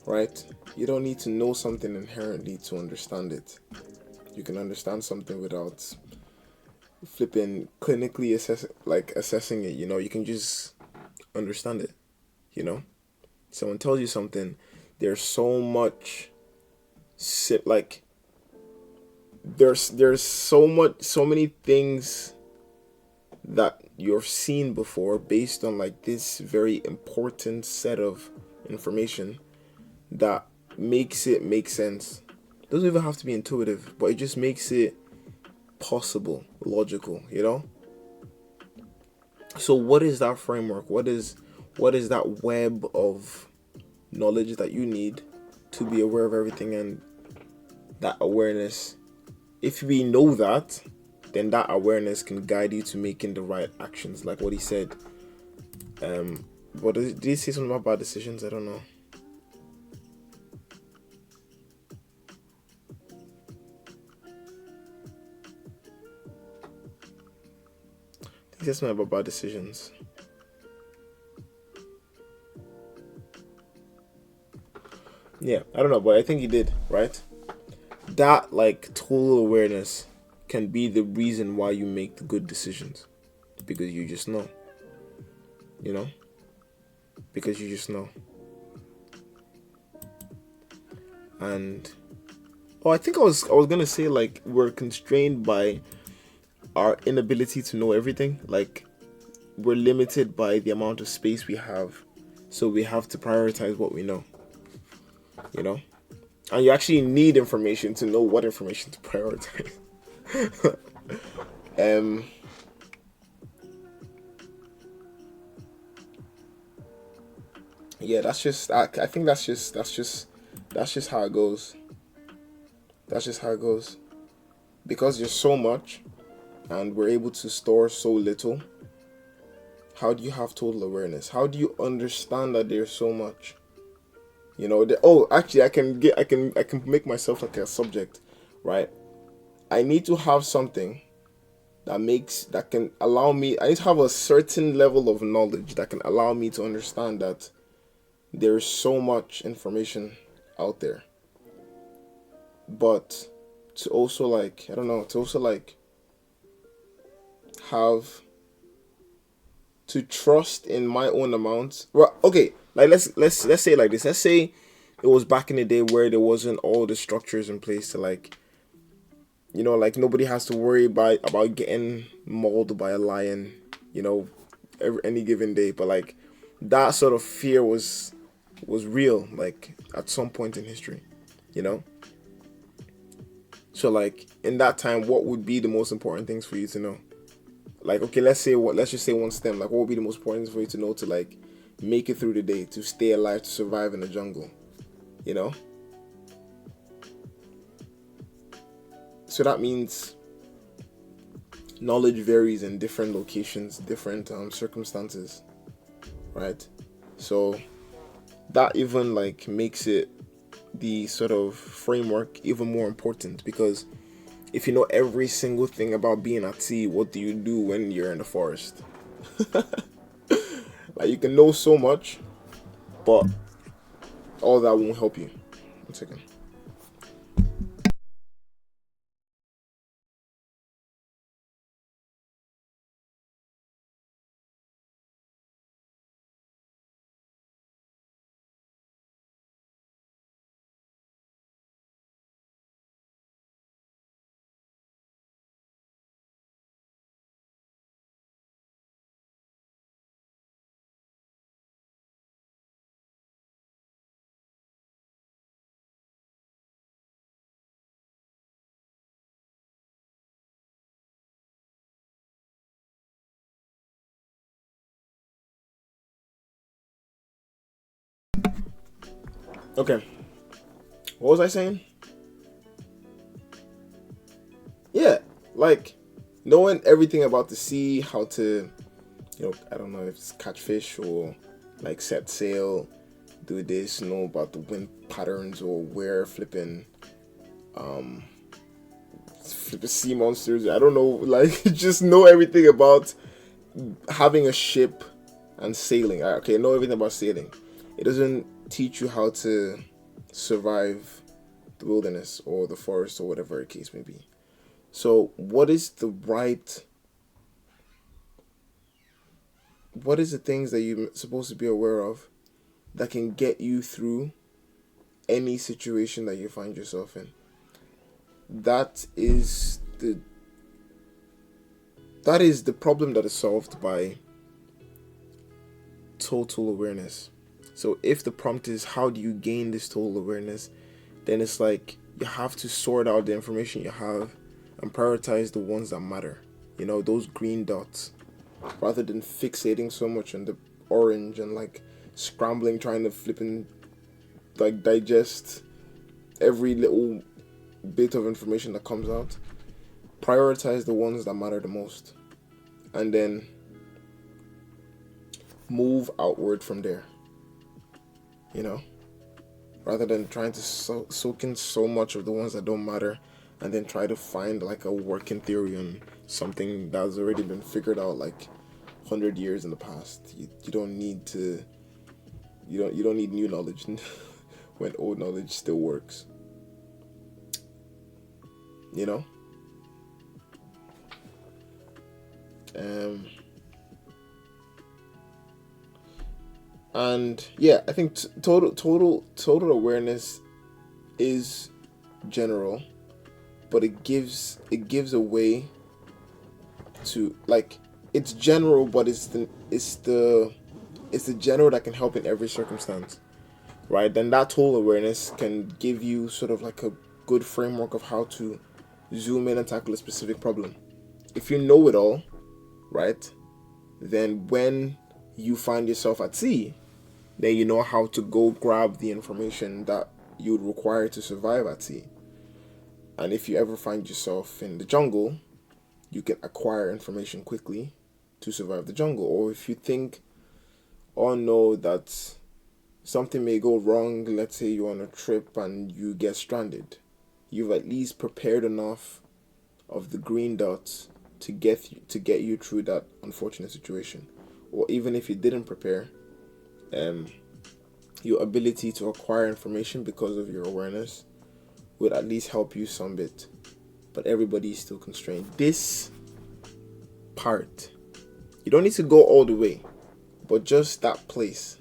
right? You don't need to know something inherently to understand it. You can understand something without flipping clinically assessing it, you know. You can just understand it, you know. Someone tells you something, there's so much like there's so many things that you've seen before based on like this very important set of information that makes it make sense. It doesn't even have to be intuitive, but it just makes it possible, logical, you know. So what is that framework? What is that web of knowledge that you need to be aware of everything? And that awareness, if we know that, then that awareness can guide you to making the right actions, like what he said. But did he say something about bad decisions? I don't know. He said something about bad decisions. Yeah, I don't know, but I think he did, right? That like total awareness can be the reason why you make the good decisions, because you just know, you know, because you just know. And I think I was gonna say, like, we're constrained by our inability to know everything. Like, we're limited by the amount of space we have, so we have to prioritize what we know, you know. And you actually need information to know what information to prioritize. Yeah, that's just. I think that's just how it goes. That's just how it goes. Because there's so much, and we're able to store so little. How do you have total awareness? How do you understand that there's so much? You know. Actually, I can make myself like a subject, right? I need to have something that can allow me. I need to have a certain level of knowledge that can allow me to understand that there is so much information out there. But to also, like, I don't know, to also like have to trust in my own amount. Well, okay, like let's say it like this. Let's say it was back in the day where there wasn't all the structures in place to like, like nobody has to worry about getting mauled by a lion, any given day. But like that sort of fear was real, like at some point in history, you know. So like in that time, what would be the most important things for you to know? Like, okay, let's just say one stem. Like, what would be the most important things for you to know to like make it through the day, to stay alive, to survive in the jungle, you know? So that means knowledge varies in different locations, different circumstances, right? So that even like makes it the sort of framework even more important, because if you know every single thing about being at sea, what do you do when you're in the forest? Like you can know so much, but all that won't help you. 1 second. Okay, what was I saying? Yeah, like knowing everything about the sea, how to, I don't know if it's catch fish or like set sail, do this, know about the wind patterns or where flipping sea monsters. I don't know, like just know everything about having a ship and sailing. Okay, know everything about sailing. It doesn't teach you how to survive the wilderness or the forest or whatever the case may be. So, what is the things that you're supposed to be aware of that can get you through any situation that you find yourself in? That is the problem that is solved by total awareness. So if the prompt is how do you gain this total awareness, then it's like you have to sort out the information you have and prioritize the ones that matter. Those green dots, rather than fixating so much on the orange and like scrambling trying to flip and like digest every little bit of information that comes out. Prioritize the ones that matter the most, and then move outward from there. Rather than trying to soak in so much of the ones that don't matter, and then try to find like a working theory on something that's already been figured out like 100 years in the past. You don't need to. You don't need new knowledge when old knowledge still works. You know. And yeah, I think total awareness is general, but it gives a way to like it's general, but it's the general that can help in every circumstance, right? Then that total awareness can give you sort of like a good framework of how to zoom in and tackle a specific problem. If you know it all, right, then when you find yourself at sea, then you know how to go grab the information that you would require to survive at sea. And if you ever find yourself in the jungle, you can acquire information quickly to survive the jungle. Or if you think, oh no, that something may go wrong, let's say you're on a trip and you get stranded, you've at least prepared enough of the green dots to get you through that unfortunate situation. Or even if you didn't prepare, your ability to acquire information because of your awareness would at least help you some bit. But everybody is still constrained. This part, you don't need to go all the way, but just that place,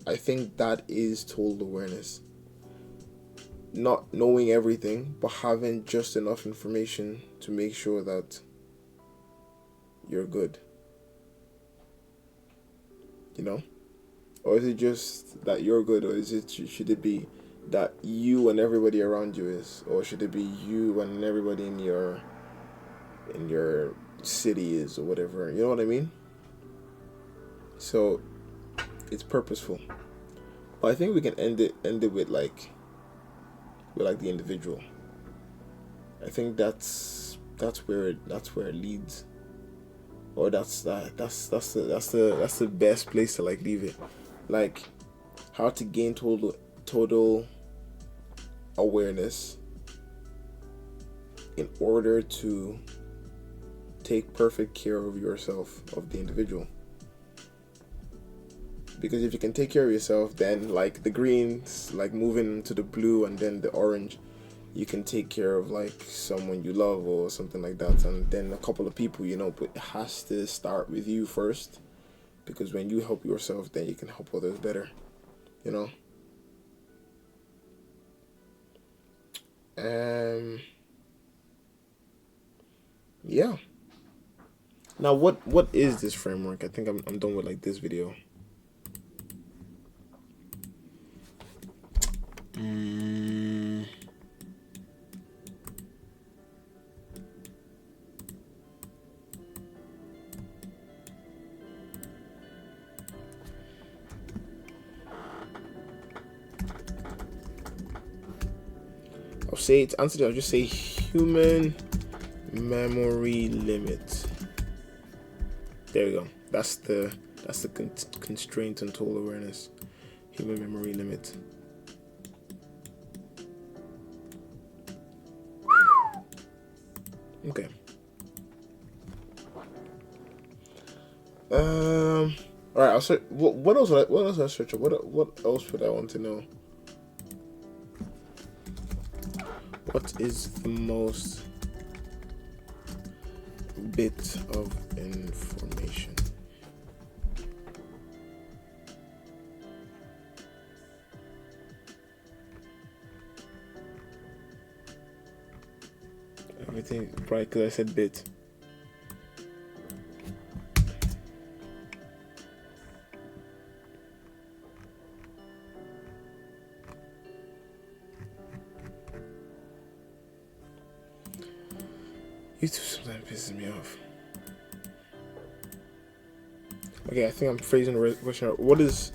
I think that is total awareness. Not knowing everything, but having just enough information to make sure that you're good. You know? Or is it just that you're good, or should it be that you and everybody around you is, or should it be you and everybody in your city is, or whatever? You know what I mean? So it's purposeful. But I think we can end it with like the individual. I think that's where it leads, or that's the best place to like leave it. Like how to gain total awareness in order to take perfect care of yourself, of the individual. Because if you can take care of yourself, then like the greens, like moving to the blue and then the orange, you can take care of like someone you love or something like that, and then a couple of people, but it has to start with you first, because when you help yourself, then you can help others better, you know. Yeah. Now, what is this framework? I think I'm done with like this video. I'll just say human memory limit. There you go. That's the constraint and total awareness. Human memory limit. Okay. All right. I'll search. What else? What else? I search? What else would I want to know? What is the most bit of information? Everything, right? Because I said bit. YouTube sometimes pisses me off. Okay, I think I'm phrasing the question. What is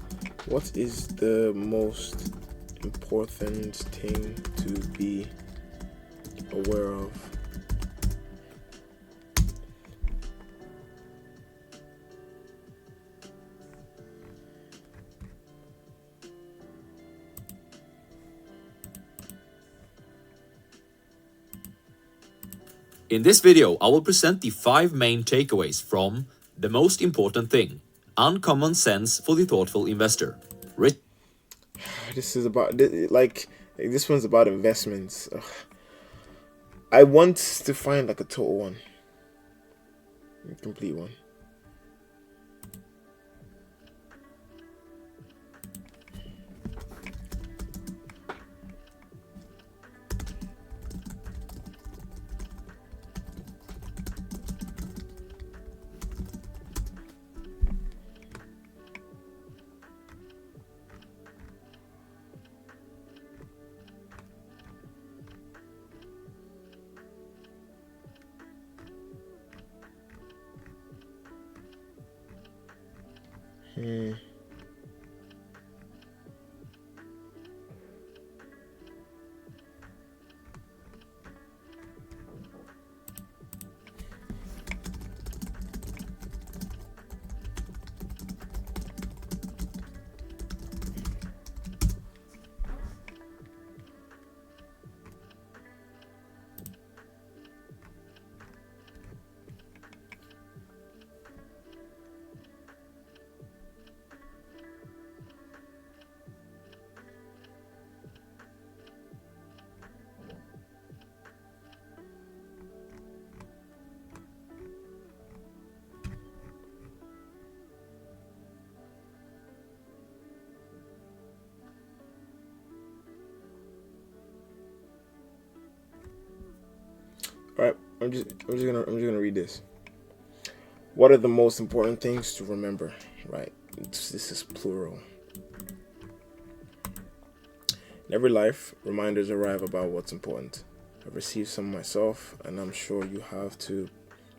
the most important thing to be aware of? In this video, I will present the 5 main takeaways from The Most Important Thing, Uncommon Sense for the Thoughtful Investor. This is about, like, this one's about investments. Ugh. I want to find like a total one. A complete one. All right, I'm just gonna read this. What are the most important things to remember? Right, this is plural. In every life, reminders arrive about what's important. I've received some myself, and I'm sure you have too.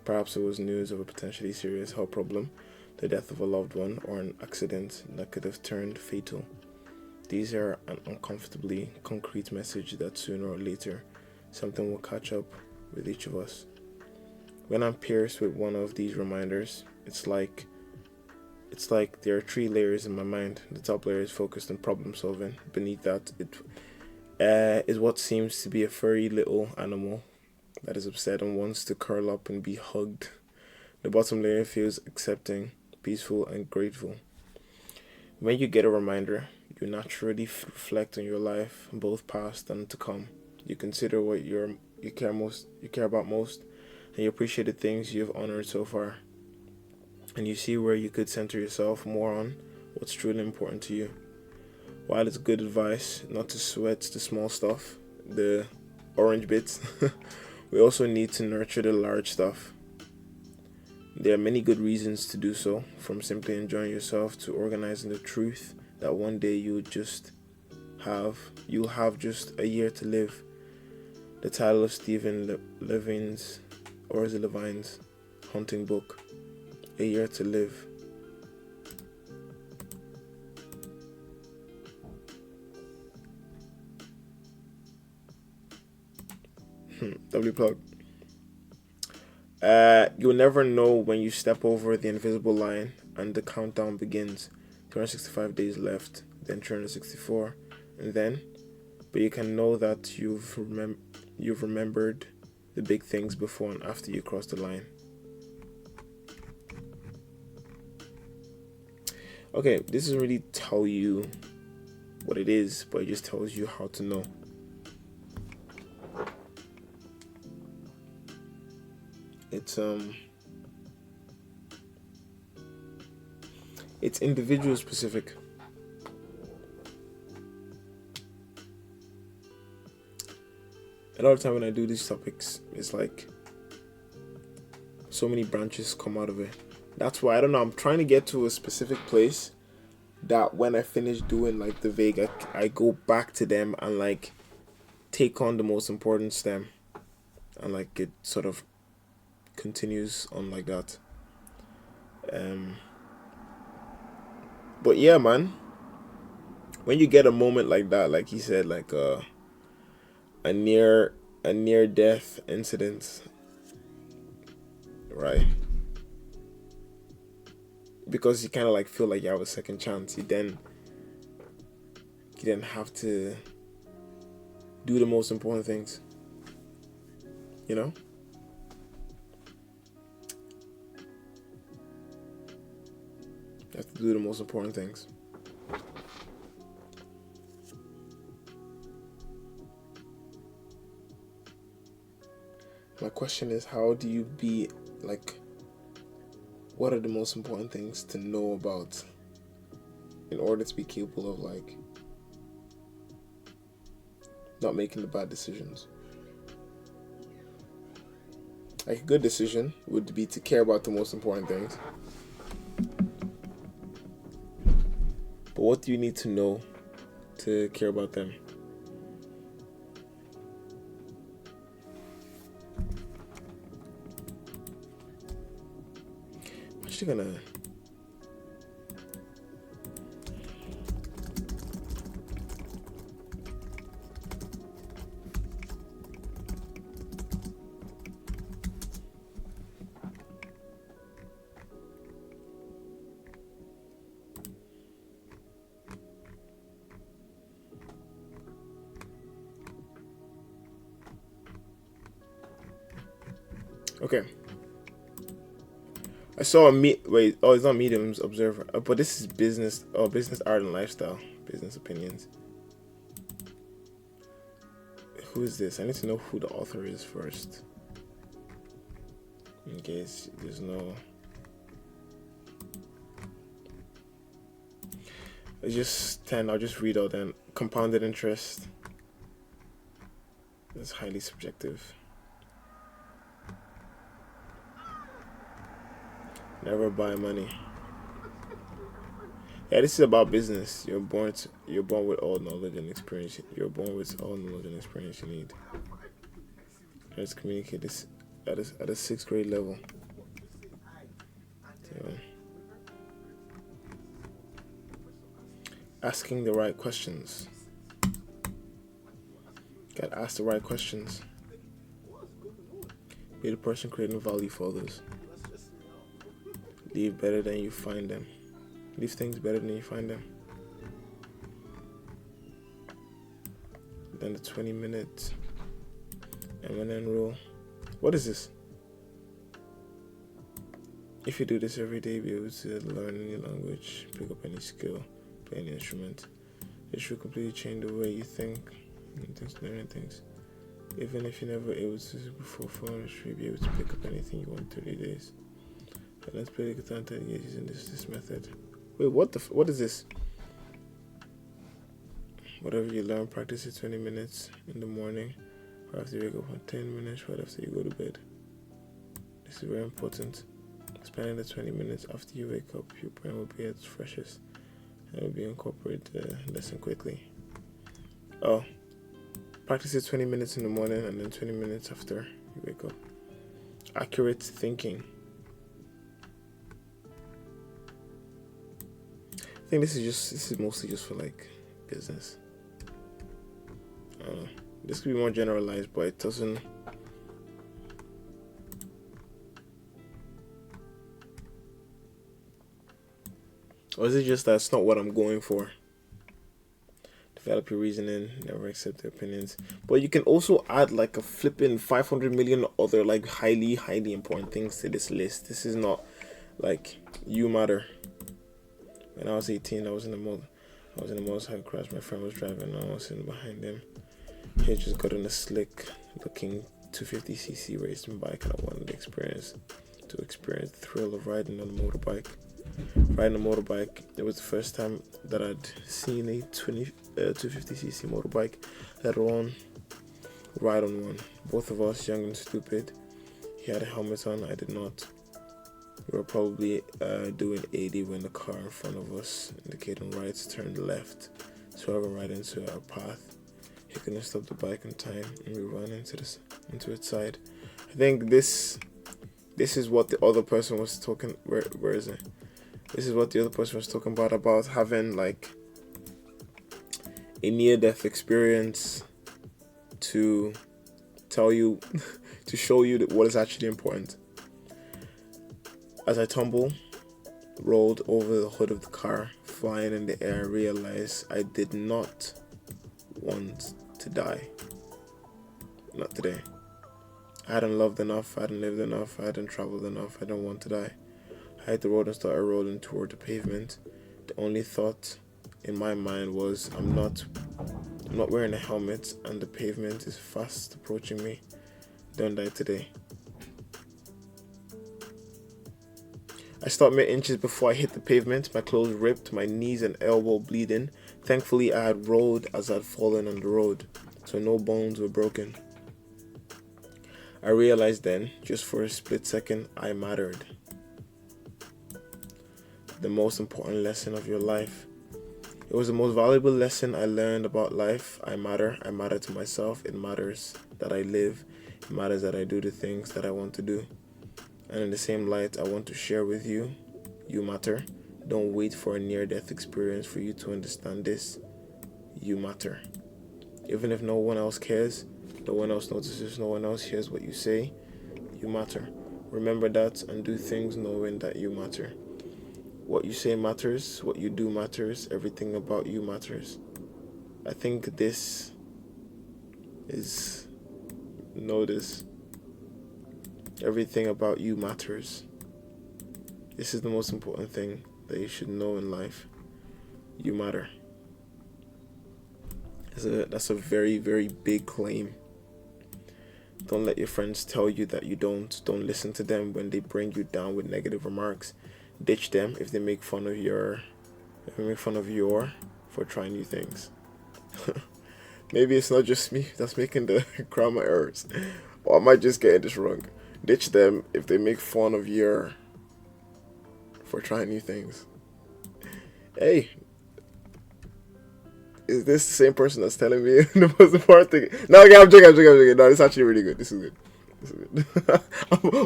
Perhaps it was news of a potentially serious health problem, the death of a loved one, or an accident that could have turned fatal. These are an uncomfortably concrete message that sooner or later something will catch up with each of us. When I'm pierced with one of these reminders, it's like there are three layers in my mind. The top layer is focused on problem solving. Beneath that, it is what seems to be a furry little animal that is upset and wants to curl up and be hugged. The bottom layer feels accepting, peaceful, and grateful. When you get a reminder, you naturally reflect on your life, both past and to come. You consider what you care about most, and you appreciate the things you've honored so far. And you see where you could center yourself more on what's truly important to you. While it's good advice not to sweat the small stuff, the orange bits, we also need to nurture the large stuff. There are many good reasons to do so, from simply enjoying yourself to organizing the truth that one day you'll have just a year to live. The title of Stephen Levine's, or is it Levine's, hunting book, A Year to Live. W plug. You'll never know when you step over the invisible line and the countdown begins. 365 days left, then 364, and then, but you can know that you've remembered the big things before and after you cross the line. Okay, this doesn't really tell you what it is, but it just tells you how to know. It's individual specific. A lot of time when I do these topics, it's like so many branches come out of it. That's why I don't know. I'm trying to get to a specific place that when I finish doing like the vague, I go back to them and like take on the most important stem, and like it sort of continues on like that. But yeah, man, when you get a moment like that, like he said, like a near death incident, right? Because you kind of like feel like you have a second chance. You then have to do the most important things. You know? You have to do the most important things. My question is, how do you be like, what are the most important things to know about in order to be capable of like not making the bad decisions? Like a good decision would be to care about the most important things. But what do you need to know to care about them? I'm actually gonna okay. I saw it's not Medium's Observer, but this is business. Oh, business, art, and lifestyle. Business opinions. Who is this? I need to know who the author is first, in case there's no. It's just 10. I'll just read out then. Compounded interest. It's highly subjective. Never buy money. Yeah, this is about business. You're born with all knowledge and experience. You're born with all knowledge and experience you need. Let's communicate this at a sixth grade level. So, asking the right questions. Gotta ask the right questions. Be the person creating value for others. Leave better than you find them. Leave things better than you find them. Then the 20-minute Eminem rule. What is this? If you do this every day, you'll be able to learn any language, pick up any skill, play any instrument. It should completely change the way you think and learn things. Even if you're never able to before phone, you should be able to pick up anything you want in 30 days. And let's play the guitar 30 days using this method. Wait, what is this? Whatever you learn, practice it 20 minutes in the morning, or after you wake up, 10 minutes right after you go to bed. This is very important. Spending the 20 minutes after you wake up, your brain will be at its freshest and will be incorporated the lesson quickly. Oh, practice it 20 minutes in the morning and then 20 minutes after you wake up. Accurate thinking. I think this is mostly just for like business. This could be more generalized, but it doesn't. Or is it just that's not what I'm going for? Develop your reasoning, never accept their opinions. But you can also add like a flipping 500 million other like highly important things to this list. This is not like you matter. When I was 18, I was in the motorcycle crash. My friend was driving, and I was sitting behind him. He had just got on a slick looking 250cc racing bike, and I wanted to experience the thrill of riding on a motorbike. It was the first time that I'd seen a 250cc motorbike, let alone ride on one. Both of us, young and stupid. He had a helmet on, I did not. We were probably doing 80 when the car in front of us, indicating right, turned left, swerving right into our path. He couldn't stop the bike in time, and we ran into its side. I think this is what the other person was talking. Where is it? This is what the other person was talking about having like a near-death experience to tell you, to show you what is actually important. As I rolled over the hood of the car, flying in the air, I realized I did not want to die. Not today. I hadn't loved enough, I hadn't lived enough, I hadn't traveled enough, I don't want to die. I hit the road and started rolling toward the pavement. The only thought in my mind was, I'm not wearing a helmet and the pavement is fast approaching me. Don't die today. I stopped mere inches before I hit the pavement, my clothes ripped, my knees and elbow bleeding. Thankfully, I had rolled as I'd fallen on the road, so no bones were broken. I realized then, just for a split second, I mattered. The most important lesson of your life. It was the most valuable lesson I learned about life. I matter to myself, it matters that I live, it matters that I do the things that I want to do. And in the same light, I want to share with you, you matter. Don't wait for a near-death experience for you to understand this. You matter. Even if no one else cares, no one else notices, no one else hears what you say, you matter. Remember that and do things knowing that you matter. What you say matters, what you do matters, everything about you matters. I think this is, notice. Everything about you matters. This is the most important thing that you should know in life. You matter. That's a very, very big claim. Don't let your friends tell you that you don't. Don't listen to them when they bring you down with negative remarks. Ditch them if they make fun of your for trying new things. Maybe it's not just me that's making the grammar errors. Or I might just get this wrong. Ditch them if they make fun of your for trying new things. Hey, is this the same person that's telling me the most important thing? No, okay, I'm joking. No, this is actually really good. This is good.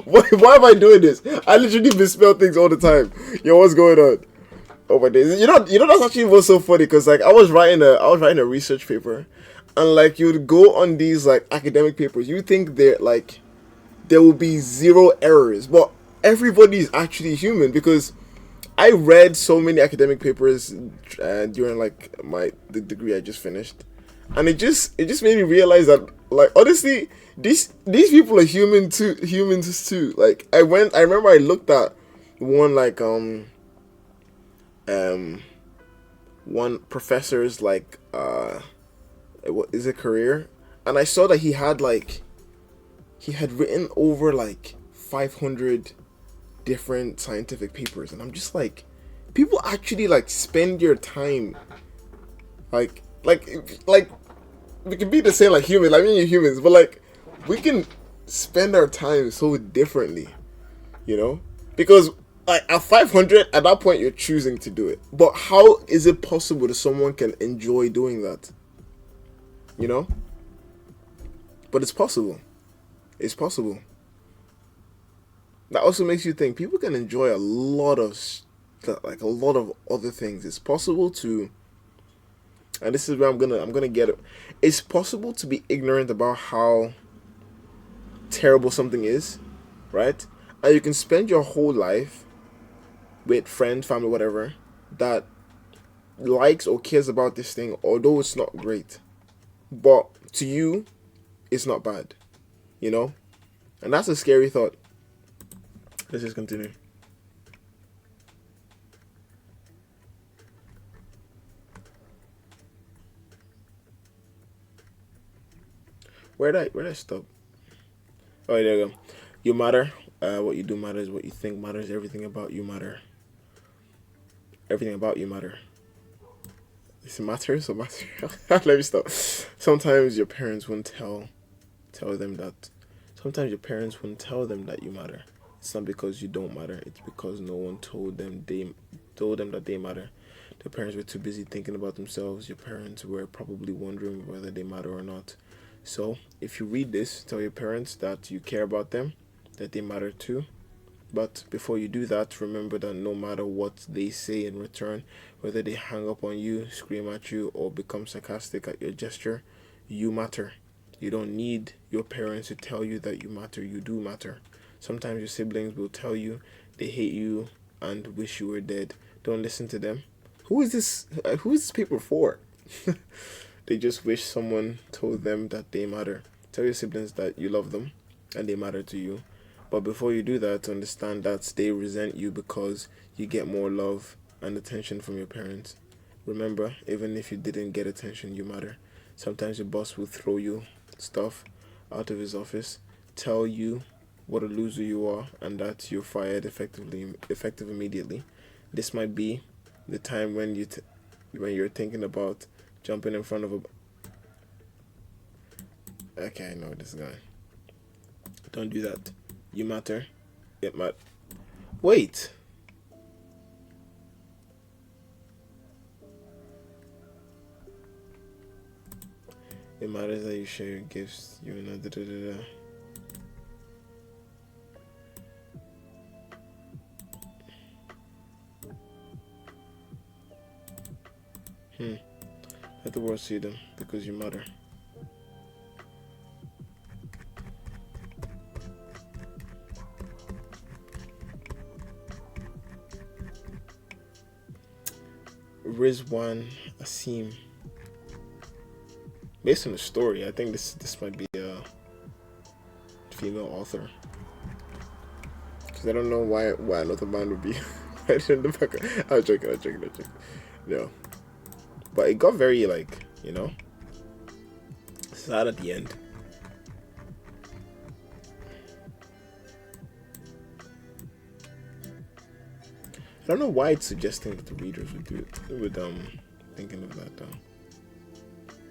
Why am I doing this? I literally misspell things all the time. Yo, what's going on? Oh my days. That's actually what's so funny, because like I was writing a research paper, and like you would go on these like academic papers, you think there will be zero errors, but everybody is actually human, because I read so many academic papers during like the degree I just finished, and it just made me realize that, like, honestly, these people are humans too. Like I remember I looked at one like one professor's like what is it, career, and I saw that he had written over like 500 different scientific papers, and I'm just like, people actually like spend your time like we can be the same like humans. I mean, you're humans, but like we can spend our time so differently, because like at 500, at that point you're choosing to do it. But how is it possible that someone can enjoy doing that? But it's possible. It's possible. That also makes you think people can enjoy a lot of other things. It's possible to, and this is where I'm gonna get it. It's possible to be ignorant about how terrible something is, right? And you can spend your whole life with friends, family, whatever, that likes or cares about this thing, although it's not great. But to you, it's not bad, And that's a scary thought. Let's just continue. Where'd I stop? Oh, there you go. You matter. What you do matters. What you think matters. Everything about you matter. Everything about you matter. Does it matter? So matter. Let me stop. Sometimes your parents won't tell them that. Sometimes your parents won't tell them that you matter. It's not because you don't matter. It's because no one told them that they matter. Their parents were too busy thinking about themselves. Your parents were probably wondering whether they matter or not. So, if you read this, tell your parents that you care about them, that they matter too. But before you do that, remember that no matter what they say in return, whether they hang up on you, scream at you, or become sarcastic at your gesture, you matter. You don't need your parents to tell you that you matter. You do matter. Sometimes your siblings will tell you they hate you and wish you were dead. Don't listen to them. Who is this paper for? They just wish someone told them that they matter. Tell your siblings that you love them and they matter to you. But before you do that, understand that they resent you because you get more love and attention from your parents. Remember, even if you didn't get attention, you matter. Sometimes your boss will throw you stuff out of his office, tell you what a loser you are, and that you're fired effective immediately. This might be the time when you're thinking about jumping in front of a. Okay, I know this guy. Don't do that. You matter. It matter. Wait. It matters that you share your gifts. You know. Let the world see them because you matter. Rizwan Asim. Based on the story, I think this might be a female author. Because I don't know why another man would be right in the background. I'm joking. No. But it got very, sad at the end. I don't know why it's suggesting that the readers would do it. Thinking of that though.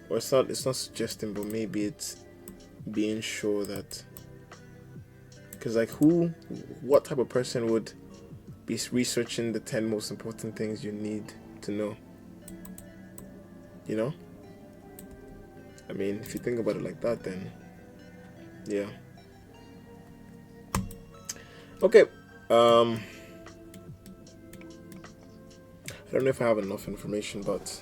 Or it's not suggesting, but maybe it's being sure that, because what type of person would be researching the 10 most important things you need to know. You know? I mean, if you think about it like that, then yeah. Okay. I don't know if I have enough information, but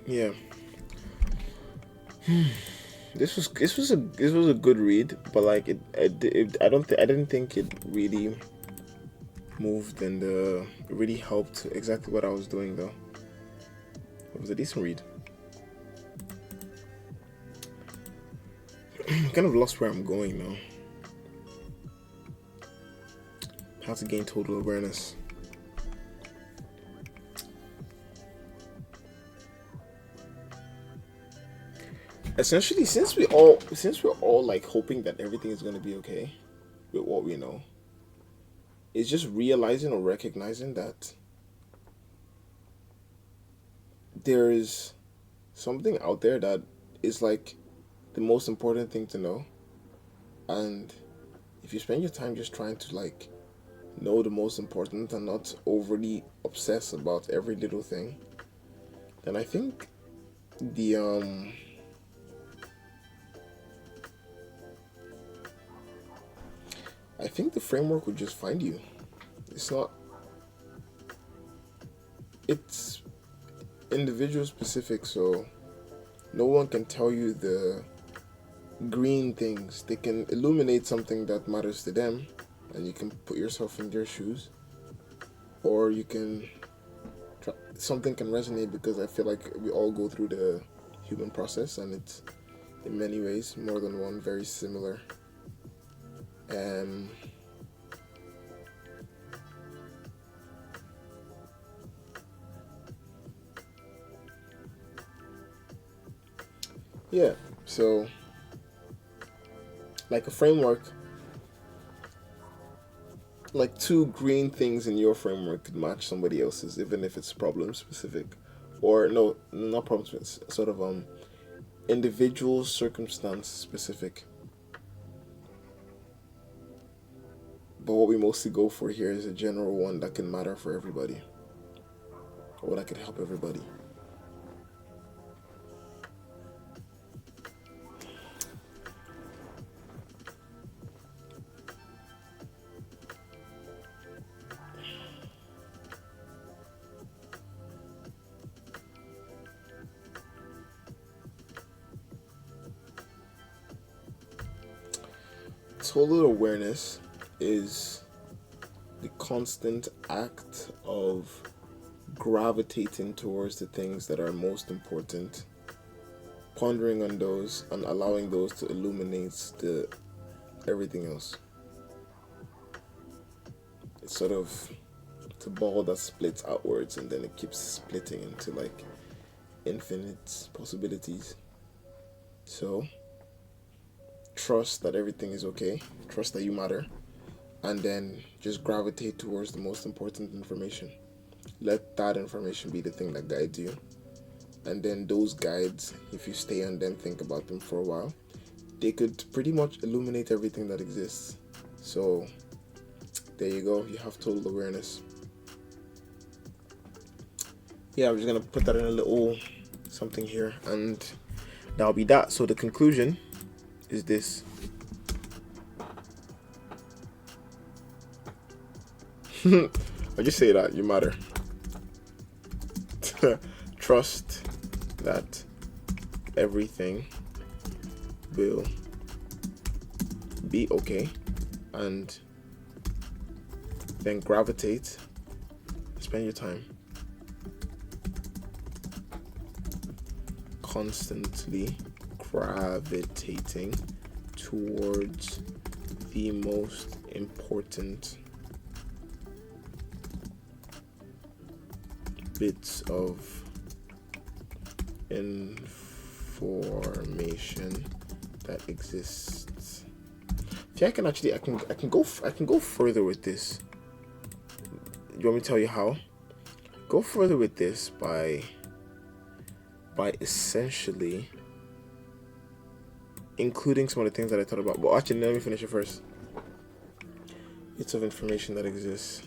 yeah. This was a good read, but like I didn't think it really moved, and it really helped exactly what I was doing though. It was a decent read. I'm kind of lost where I'm going now. How to gain total awareness. Essentially, since we're all like hoping that everything is gonna be okay with what we know, it's just realizing or recognizing that there is something out there that is like the most important thing to know. And if you spend your time just trying to like know the most important and not overly obsess about every little thing, then I think the framework would just find you. It's individual specific, so no one can tell you the green things. They can illuminate something that matters to them, and you can put yourself in their shoes, or you can something can resonate, because I feel like we all go through the human process, and it's in many ways more than one very similar. Yeah, so like a framework, like two green things in your framework could match somebody else's, even if it's problem specific, or no, not problem specific, sort of individual circumstance specific. But what we mostly go for here is a general one that can matter for everybody, or that could help everybody. Total awareness is the constant act of gravitating towards the things that are most important, pondering on those, and allowing those to illuminate everything else. It's sort of, it's a ball that splits outwards, and then it keeps splitting into like infinite possibilities. So trust that everything is okay, trust that you matter, and then just gravitate towards the most important information. Let that information be the thing that guides you. And then those guides, if you stay on them, think about them for a while, they could pretty much illuminate everything that exists. So there you go, you have total awareness. Yeah, I'm just gonna put that in a little something here, and that'll be that. So the conclusion is this. I just say that you matter. Trust that everything will be okay, and then gravitate, spend your time constantly gravitating towards the most important bits of information that exists. See, I can go further with this. You want me to tell you how? Go further with this by essentially including some of the things that I thought about. But actually, let me finish it first. Bits of information that exists.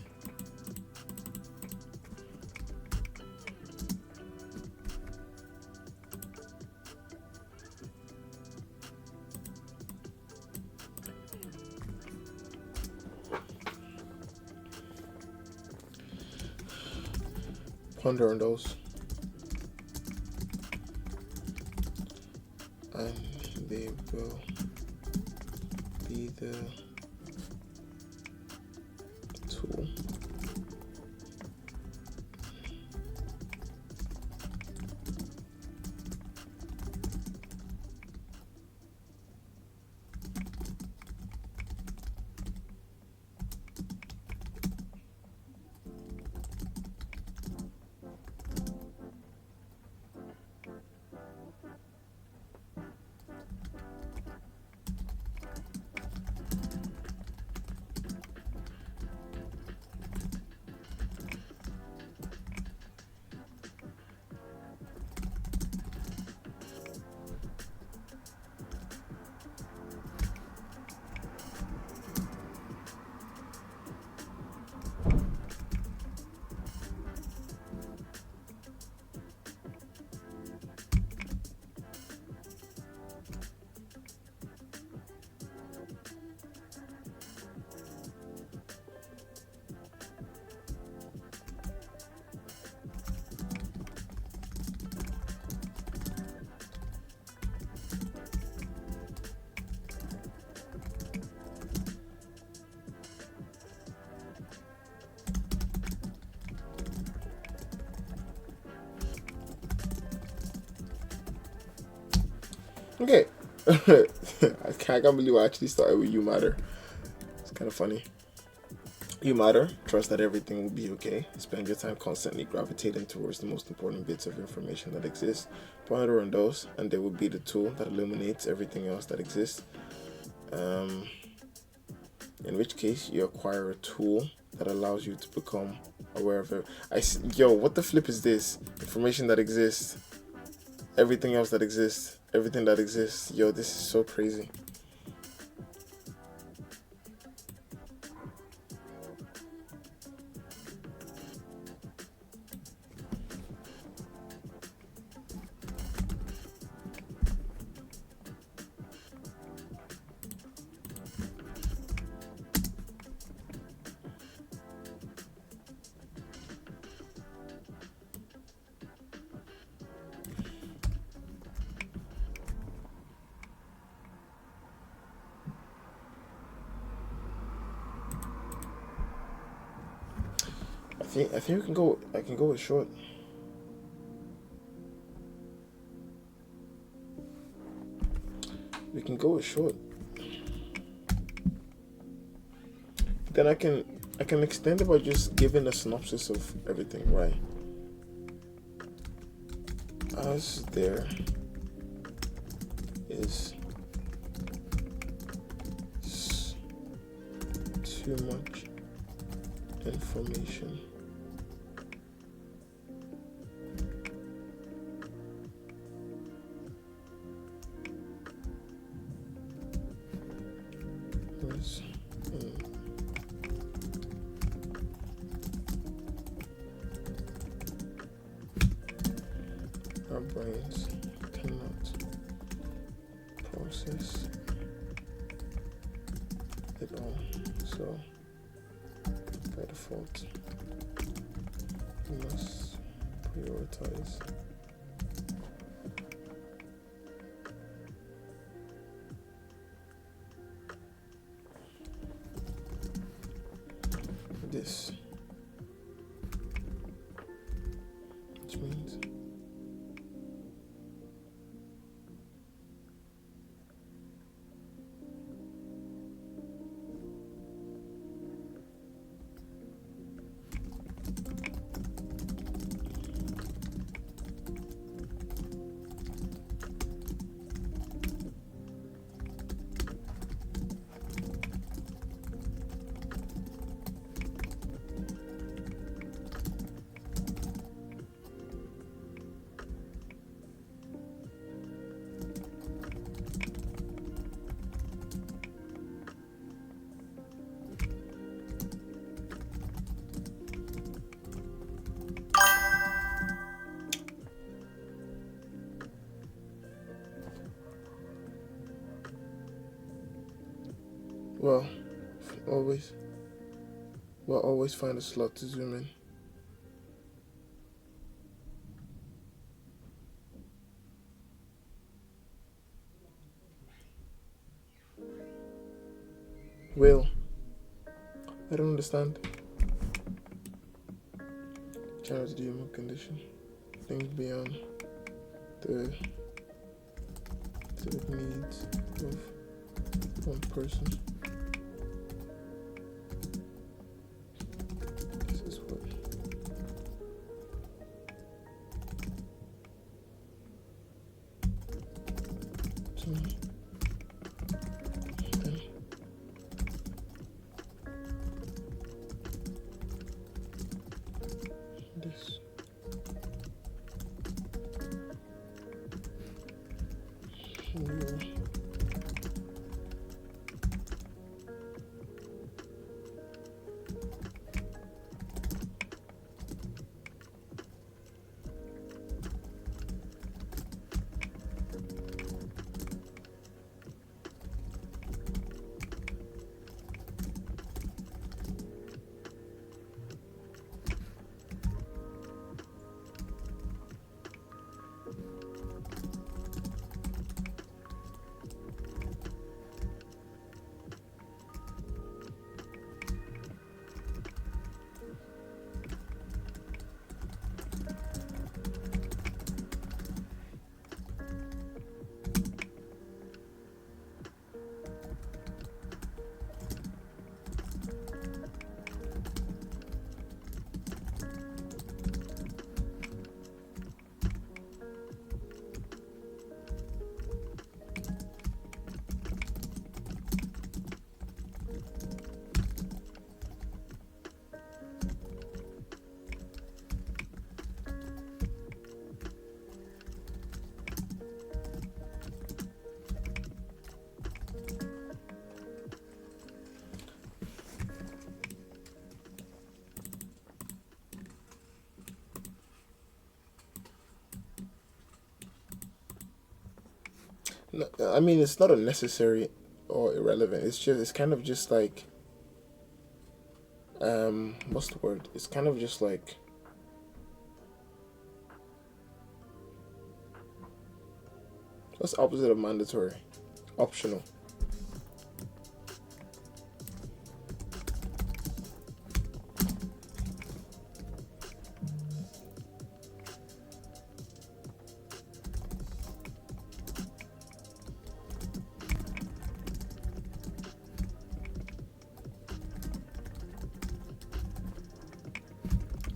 Ponder on those, and they will be the tool Okay. I can't believe I actually started with You Matter. It's kind of funny. You matter. Trust that everything will be okay. Spend your time constantly gravitating towards the most important bits of information that exists. Ponder on those, and they will be the tool that illuminates everything else that exists. In which case, you acquire a tool that allows you to become aware of it. Yo, what the flip is this? Information that exists, everything else that exists, everything that exists. Yo, this is so crazy. I think we can go. I can go with short. We can go with short. Then I can extend it by just giving a synopsis of everything, right? As there is too much information. Our brains cannot process it all, so by default we must prioritize this, which means Well, always. We'll always find a slot to zoom in. Will. I don't understand. Trying to do human condition. Things beyond the specific needs of one person. This is what. So, then this. Here. No, I mean, it's not unnecessary or irrelevant. It's kind of just like, what's the word? It's kind of just like, what's the opposite of mandatory? Optional.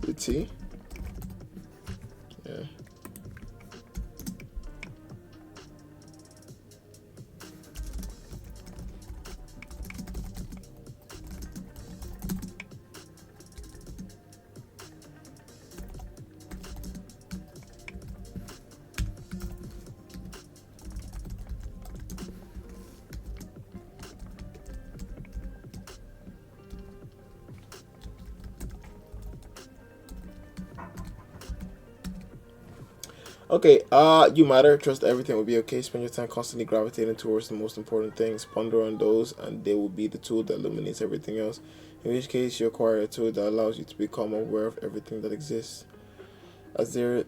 The T? Yeah. Okay, you matter, trust everything will be okay. Spend your time constantly gravitating towards the most important things. Ponder on those, and they will be the tool that illuminates everything else. In which case, you acquire a tool that allows you to become aware of everything that exists. As there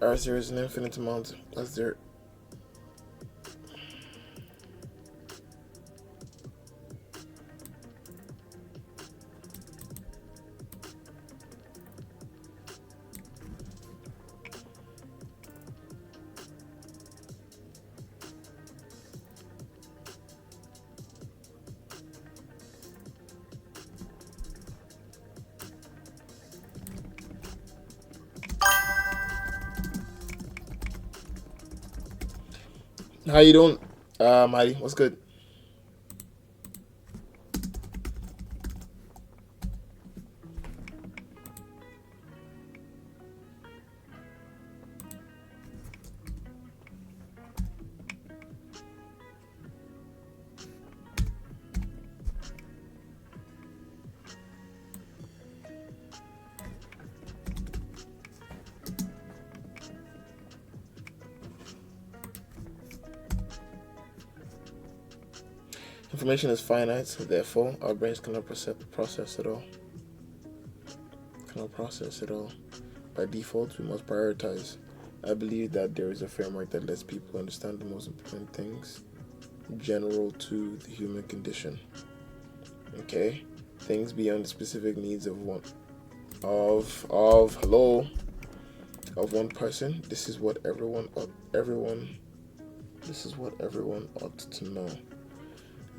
is an infinite amount, as there. How you doing, Mighty? What's good? Information is finite, therefore our brains cannot process it all. Cannot process it all. By default, we must prioritize. I believe that there is a framework that lets people understand the most important things general to the human condition. Okay? Things beyond the specific needs of one person. This is what everyone ought to know.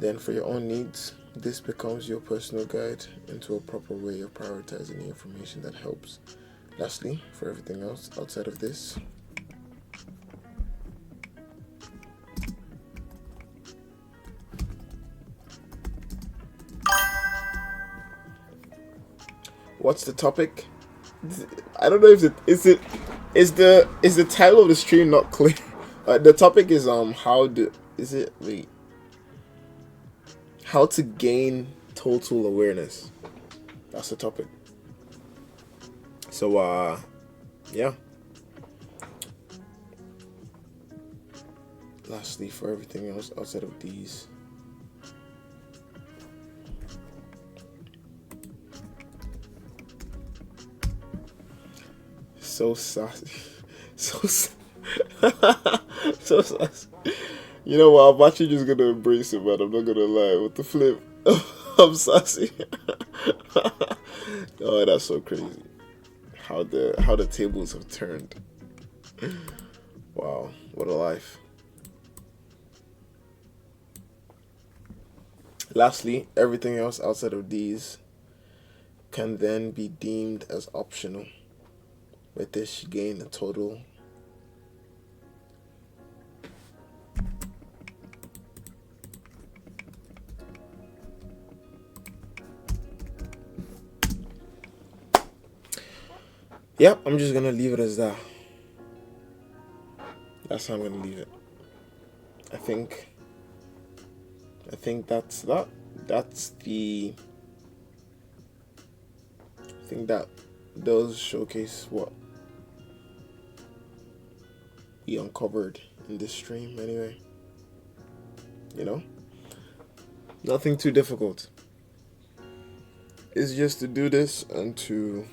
Then for your own needs, this becomes your personal guide into a proper way of prioritizing the information that helps. Lastly, for everything else outside of this, what's the topic? I don't know if is the title of the stream not clear. The topic is how to gain total awareness. That's the topic. So yeah. Lastly, for everything else outside of these, so sassy. So sassy. You know what? I'm actually just gonna embrace it, man. I'm not gonna lie. With the flip, I'm sassy. Oh, that's so crazy. How the tables have turned. Wow, what a life. Lastly, everything else outside of these can then be deemed as optional. With this, you gain a total Yep, I'm just gonna leave it as that. That's how I'm gonna leave it. I think that's that. That's the. I think that does showcase what we uncovered in this stream. Anyway, you know, nothing too difficult. It's just to do this and to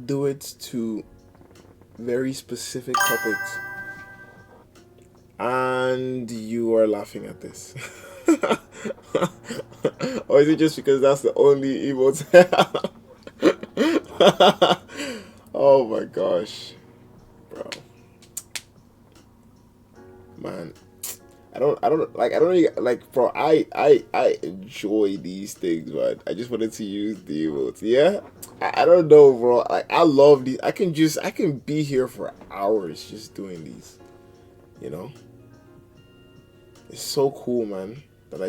do it to very specific topics, and you are laughing at this. Or is it just because that's the only emote? Oh my gosh, bro, man, I don't really, like, bro, I enjoy these things, man. I just wanted to use the emotes. Yeah, I don't know, bro. Like, I love these. I can be here for hours just doing these. You know, it's so cool, man. That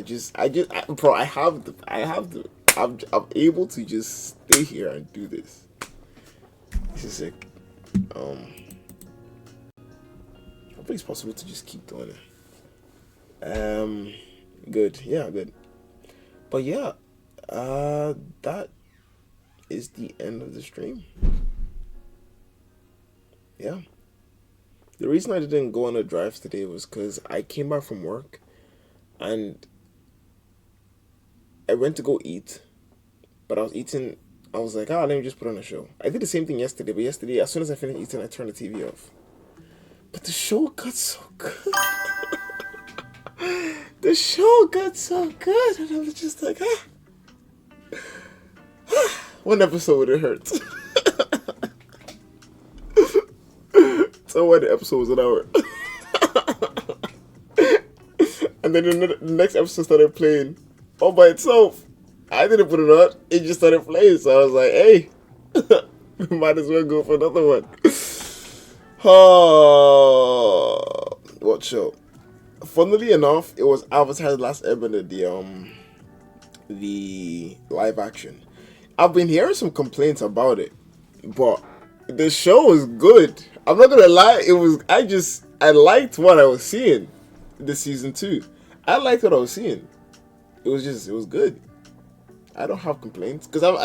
bro, I'm able to just stay here and do this. This is sick. Hopefully it's possible to just keep doing it. Good. Yeah, good. But yeah, that is the end of the stream. Yeah. The reason I didn't go on a drive today was because I came back from work and I went to go eat, but I was like, let me just put on a show. I did the same thing yesterday, but yesterday, as soon as I finished eating, I turned the TV off. But the show got so good. The show got so good, and I was just like, one episode it hurts. So one episode was an hour. And then the next episode started playing all by itself. I didn't put it on, it just started playing, so I was like, hey, might as well go for another one. Oh, what show? Funnily enough, it was advertised last Ebener, the live action. I've been hearing some complaints about it, but the show was good. I'm not gonna lie, I liked what I was seeing this season 2. I liked what I was seeing. It was good. I don't have complaints because I'm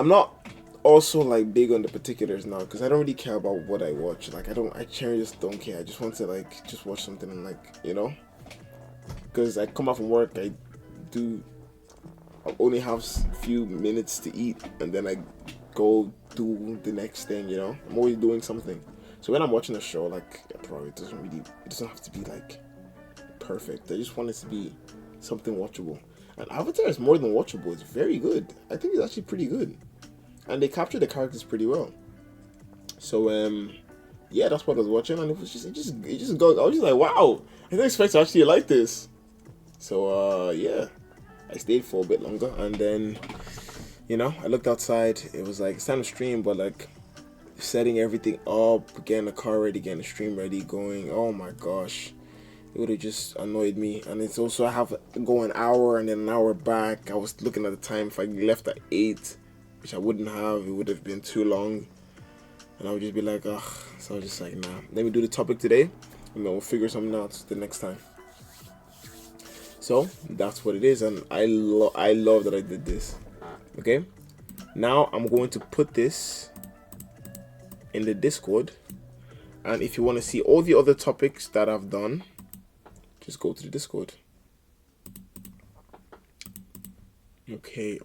not also like big on the particulars now because I don't really care about what I watch. Like I generally just don't care. I just want to like just watch something and like because I come out from work, do I only have few minutes to eat and then I go do the next thing. I'm always doing something. So when I'm watching a show like it doesn't have to be like perfect. I just want it to be something watchable. And Avatar is more than watchable. It's very good. I think it's actually pretty good. And they capture the characters pretty well. So yeah, that's what I was watching, and it just goes. I was just like, wow, I didn't expect to actually like this. So yeah, I stayed for a bit longer, and then I looked outside. It was like it's time to stream, but like setting everything up, getting the car ready, getting the stream ready, going. Oh my gosh, it would have just annoyed me. And it's also I have to go an hour and then an hour back. I was looking at the time. If I left at 8. Which I wouldn't have, it would have been too long, and I would just be like, ugh. So I was just like, nah, let me do the topic today, and then we'll figure something out the next time. So that's what it is, and I love that I did this. Okay, now I'm going to put this in the Discord, and if you want to see all the other topics that I've done, just go to the Discord. Okay.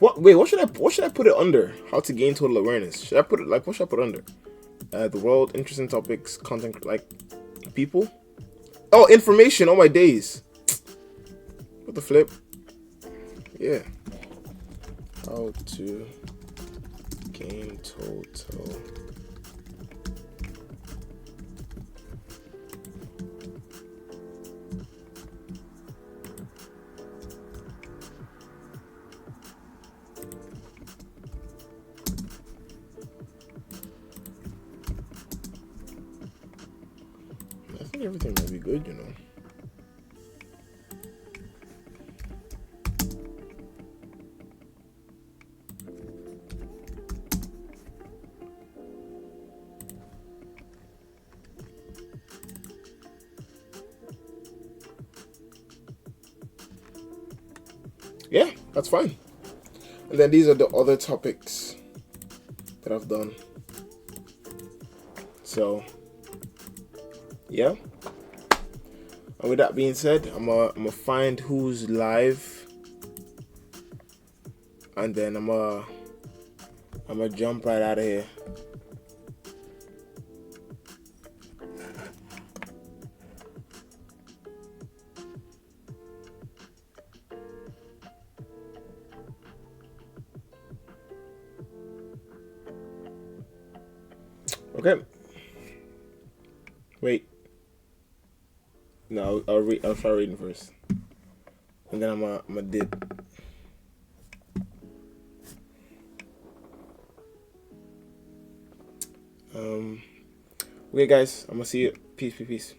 What should I put it under? How to gain total awareness? Should I put it like what should I put under? The world, interesting topics, content, like people. Oh, information. Oh my days. What the flip? Yeah. How to gain total. I think everything might be good, Yeah, that's fine. And then these are the other topics that I've done. So, yeah. And with that being said, I'm gonna find who's live, and then I'm gonna jump right out of here. Okay. Wait. No, I'll read. I'll try reading first, and then I'm a dip. Okay, guys. I'm gonna see you. Peace.